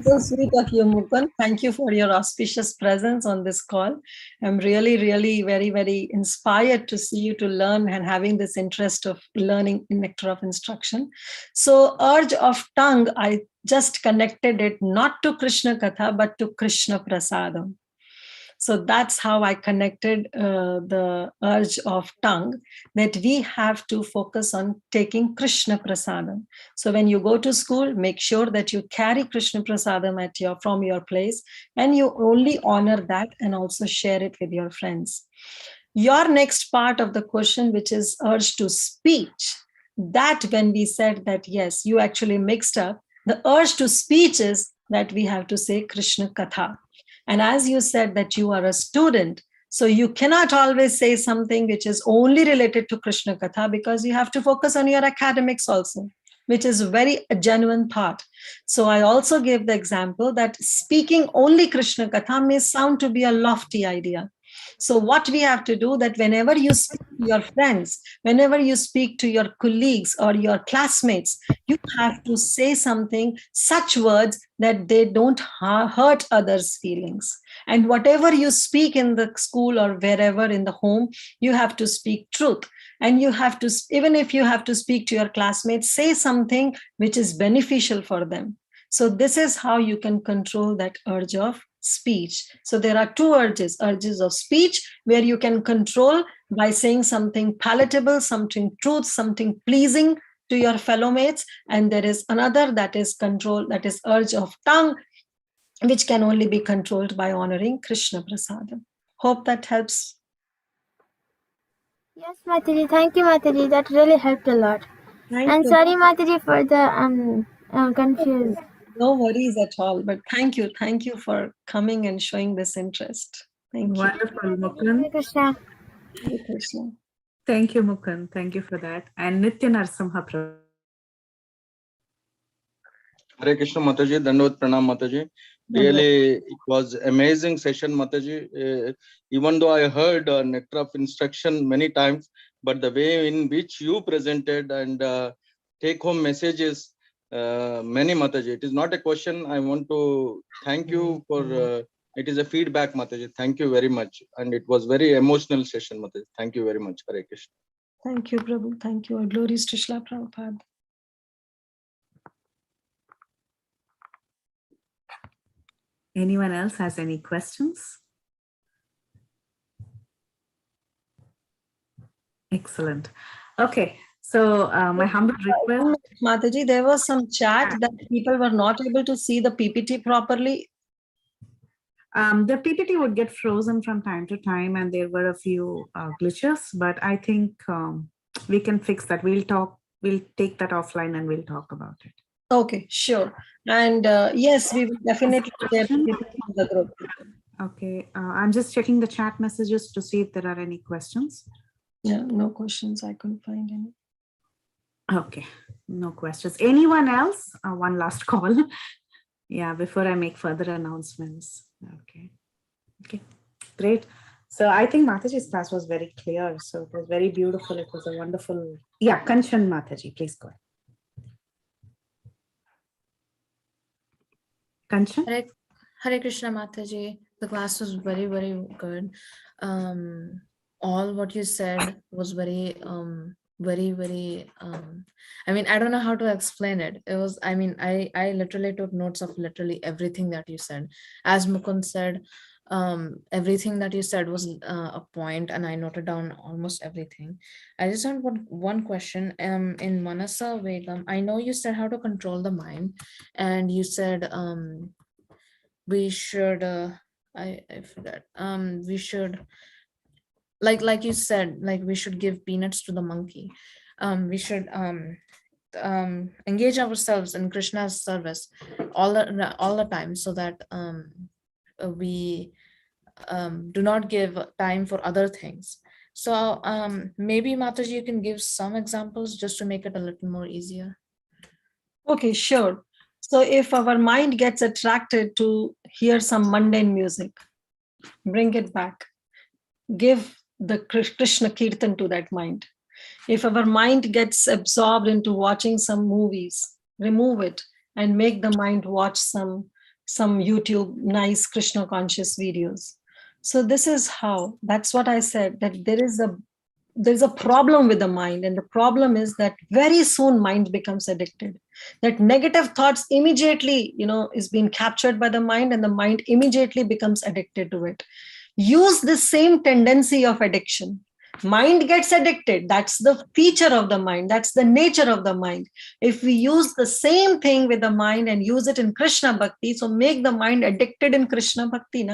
S3: So sweet of you, Mukund. Thank you for your auspicious presence on this call. I'm really, really very, very inspired to see you to learn and having this interest of learning in Nectar of Instruction. So urge of tongue, I just connected it not to Krishna Katha, but to Krishna Prasadam. So that's how I connected the urge of tongue, that we have to focus on taking Krishna Prasadam. So when you go to school, make sure that you carry Krishna Prasadam from your place, and you only honor that and also share it with your friends. Your next part of the question, which is urge to speech, that when we said that, yes, you actually mixed up, the urge to speech is that we have to say Krishna Katha. And as you said that you are a student, so you cannot always say something which is only related to Krishna Katha, because you have to focus on your academics also, which is a very genuine thought. So I also gave the example that speaking only Krishna Katha may sound to be a lofty idea. So what we have to do, that whenever you speak to your friends, whenever you speak to your colleagues or your classmates, you have to say something, such words that they don't hurt others' feelings. And whatever you speak in the school or wherever in the home, you have to speak truth. And you have to, even if you have to speak to your classmates, say something which is beneficial for them. So this is how you can control that urge of speech. So there are two urges of speech, where you can control by saying something palatable, something truth, something pleasing to your fellow mates. And there is another that is control, that is urge of tongue, which can only be controlled by honoring Krishna Prasadam. Hope that helps.
S4: Yes, Mataji. Thank you, Mataji. That really helped a lot. And sorry, Mataji, for the confused.
S3: No worries at all. But thank you for coming and showing this interest. Thank you.
S1: Wonderful, Mukund.
S4: Hare Krishna.
S3: Hare Krishna.
S1: Thank you, Mukund. Thank you for that. And Nitya Narsimha Prabhu.
S5: Hare Krishna Mataji, Dandavad Pranam Mataji. Really, it was amazing session, Mataji. Even though I heard Nectar of Instruction many times, but the way in which you presented and take-home messages, many, Mataji. It is not a question. I want to thank you for. It is a feedback, Mataji. Thank you very much, and it was very emotional session, Mataji. Thank you very much, Hare Krishna.
S3: Thank you, Prabhu. Thank you. Our glories to Srila Prabhupada.
S1: Anyone else has any questions? Excellent. Okay, so my humble request.
S3: Mataji, there was some chat that people were not able to see the PPT properly.
S1: The PPT would get frozen from time to time, and there were a few glitches, but I think we can fix that. We'll take that offline and we'll talk about it.
S3: Okay, sure. And yes, we will definitely share the group.
S1: Okay, I'm just checking the chat messages to see if there are any questions.
S3: Yeah, no questions. I couldn't find any.
S1: Okay, no questions. Anyone else? One last call. Yeah, before I make further announcements. Okay, great. So I think Mataji's class was very clear. So it was very beautiful. It was a wonderful. Yeah, Kanchan Mataji, please go ahead. Kanchan?
S6: Hare Krishna Mataji. The class was very, very good. All what you said was very, very, I mean, I don't know how to explain it. It was, I mean, I literally took notes of literally everything that you said. As Mukund said, everything that you said was a point, and I noted down almost everything. I just have one question. In Manasa Vegam, I know you said how to control the mind, and you said we should I forgot we should like you said, like we should give peanuts to the monkey. We should engage ourselves in Krishna's service all the time, so that we do not give time for other things. So maybe Mataji, you can give some examples just to make it a little more easier.
S3: Okay, sure. So if our mind gets attracted to hear some mundane music, bring it back. Give the Krishna Kirtan to that mind. If our mind gets absorbed into watching some movies, remove it and make the mind watch some YouTube nice Krishna conscious videos. So this is how, that's what I said, that there's a problem with the mind, and the problem is that very soon mind becomes addicted. That negative thoughts immediately, is being captured by the mind, and the mind immediately becomes addicted to it. Use the same tendency of addiction. Mind gets addicted. That's the feature of the mind. That's the nature of the mind. If we use the same thing with the mind and use it in Krishna Bhakti, so make the mind addicted in Krishna Bhakti,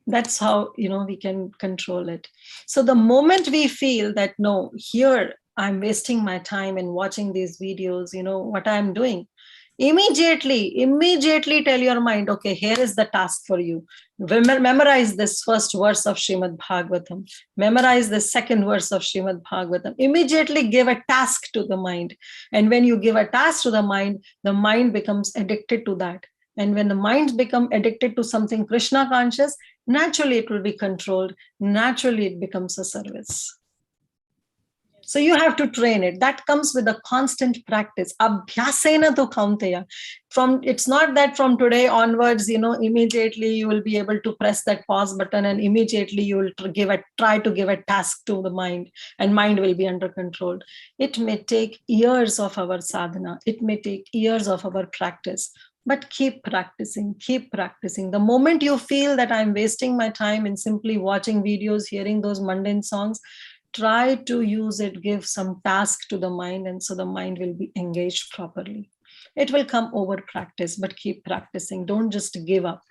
S3: that's how, we can control it. So the moment we feel that, no, here I'm wasting my time in watching these videos, what I'm doing, immediately tell your mind, okay, here is the task for you. Memorize this first verse of Srimad Bhagavatam. Memorize the second verse of Srimad Bhagavatam. Immediately give a task to the mind. And when you give a task to the mind becomes addicted to that. And when the mind becomes addicted to something Krishna conscious, naturally it will be controlled. Naturally it becomes a service. So you have to train it. That comes with a constant practice. Abhyasena tu kaunteya. It's not that from today onwards, immediately you will be able to press that pause button and immediately you will try to give a task to the mind, and mind will be under control. It may take years of our sadhana. It may take years of our practice. But keep practicing. The moment you feel that I'm wasting my time in simply watching videos, hearing those mundane songs, try to use it, give some task to the mind, and so the mind will be engaged properly. It will come over practice, but keep practicing. Don't just give up.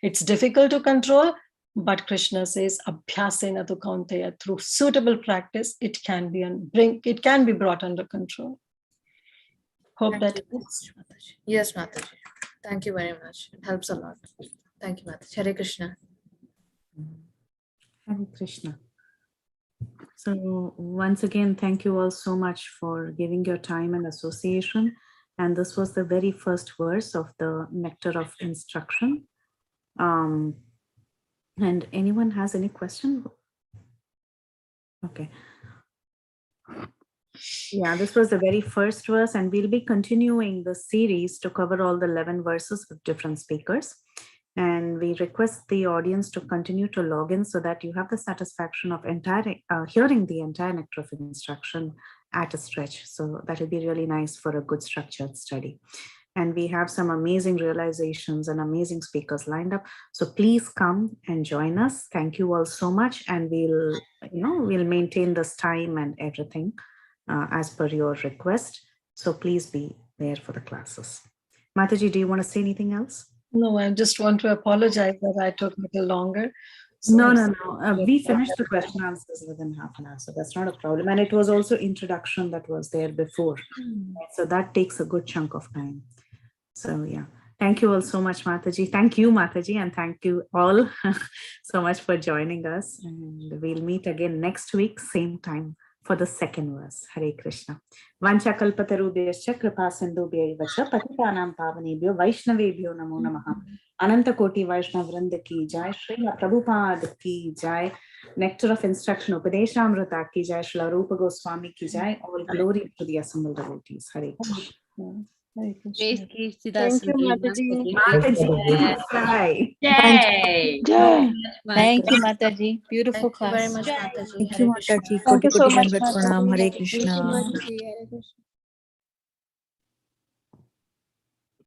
S3: It's difficult to control, but Krishna says, Abhyasena tu kaunteya. Through suitable practice, it can be brought under control. Hope that helps.
S6: Yes, Mataji. Thank you very much. It helps a lot. Thank you, Mataji. Hare Krishna.
S1: Hare Krishna. So once again, thank you all so much for giving your time and association. And this was the very first verse of the Nectar of Instruction. And anyone has any question? Okay. Yeah, this was the very first verse, and we'll be continuing the series to cover all the 11 verses with different speakers. And we request the audience to continue to log in so that you have the satisfaction of hearing the entire Nectar of Instruction at a stretch. So that will be really nice for a good structured study. And we have some amazing realizations and amazing speakers lined up. So please come and join us. Thank you all so much. And we'll maintain this time and everything as per your request. So please be there for the classes. Mataji, do you want to say anything else?
S3: No, I just want to apologize that I took a little longer. So
S1: No. We finished the question answers within half an hour, so that's not a problem. And it was also introduction that was there before. So that takes a good chunk of time. So yeah, thank you all so much, Mataji. Thank you, Mataji, and thank you all so much for joining us. And we'll meet again next week, same time, for the second verse. Hare Krishna. Vancha kalpatarubhyascha kripa sindhubhyaiva cha patitanam pavanebhyo vaishnavebhyo namo namaha. Ananta Koti Vaishnav Vrinda ki jai, Srila Prabhupada ki jai, Nectar of Instruction Upadeshamrita ki jai, Srila Rupa Goswami ki jai. All glory to the assembled devotees. Hare Krishna.
S7: Thank you,
S1: Mataji.
S7: Jai. Thank you, Mataji. Beautiful
S6: Thank you very
S7: class.
S6: much, Mataji.
S8: Thank you,
S6: Hare Krishna.
S8: Mataji.
S7: Thank you so much,
S8: Pranam. Hare
S7: Mataji.
S8: Krishna.
S7: Hare Krishna.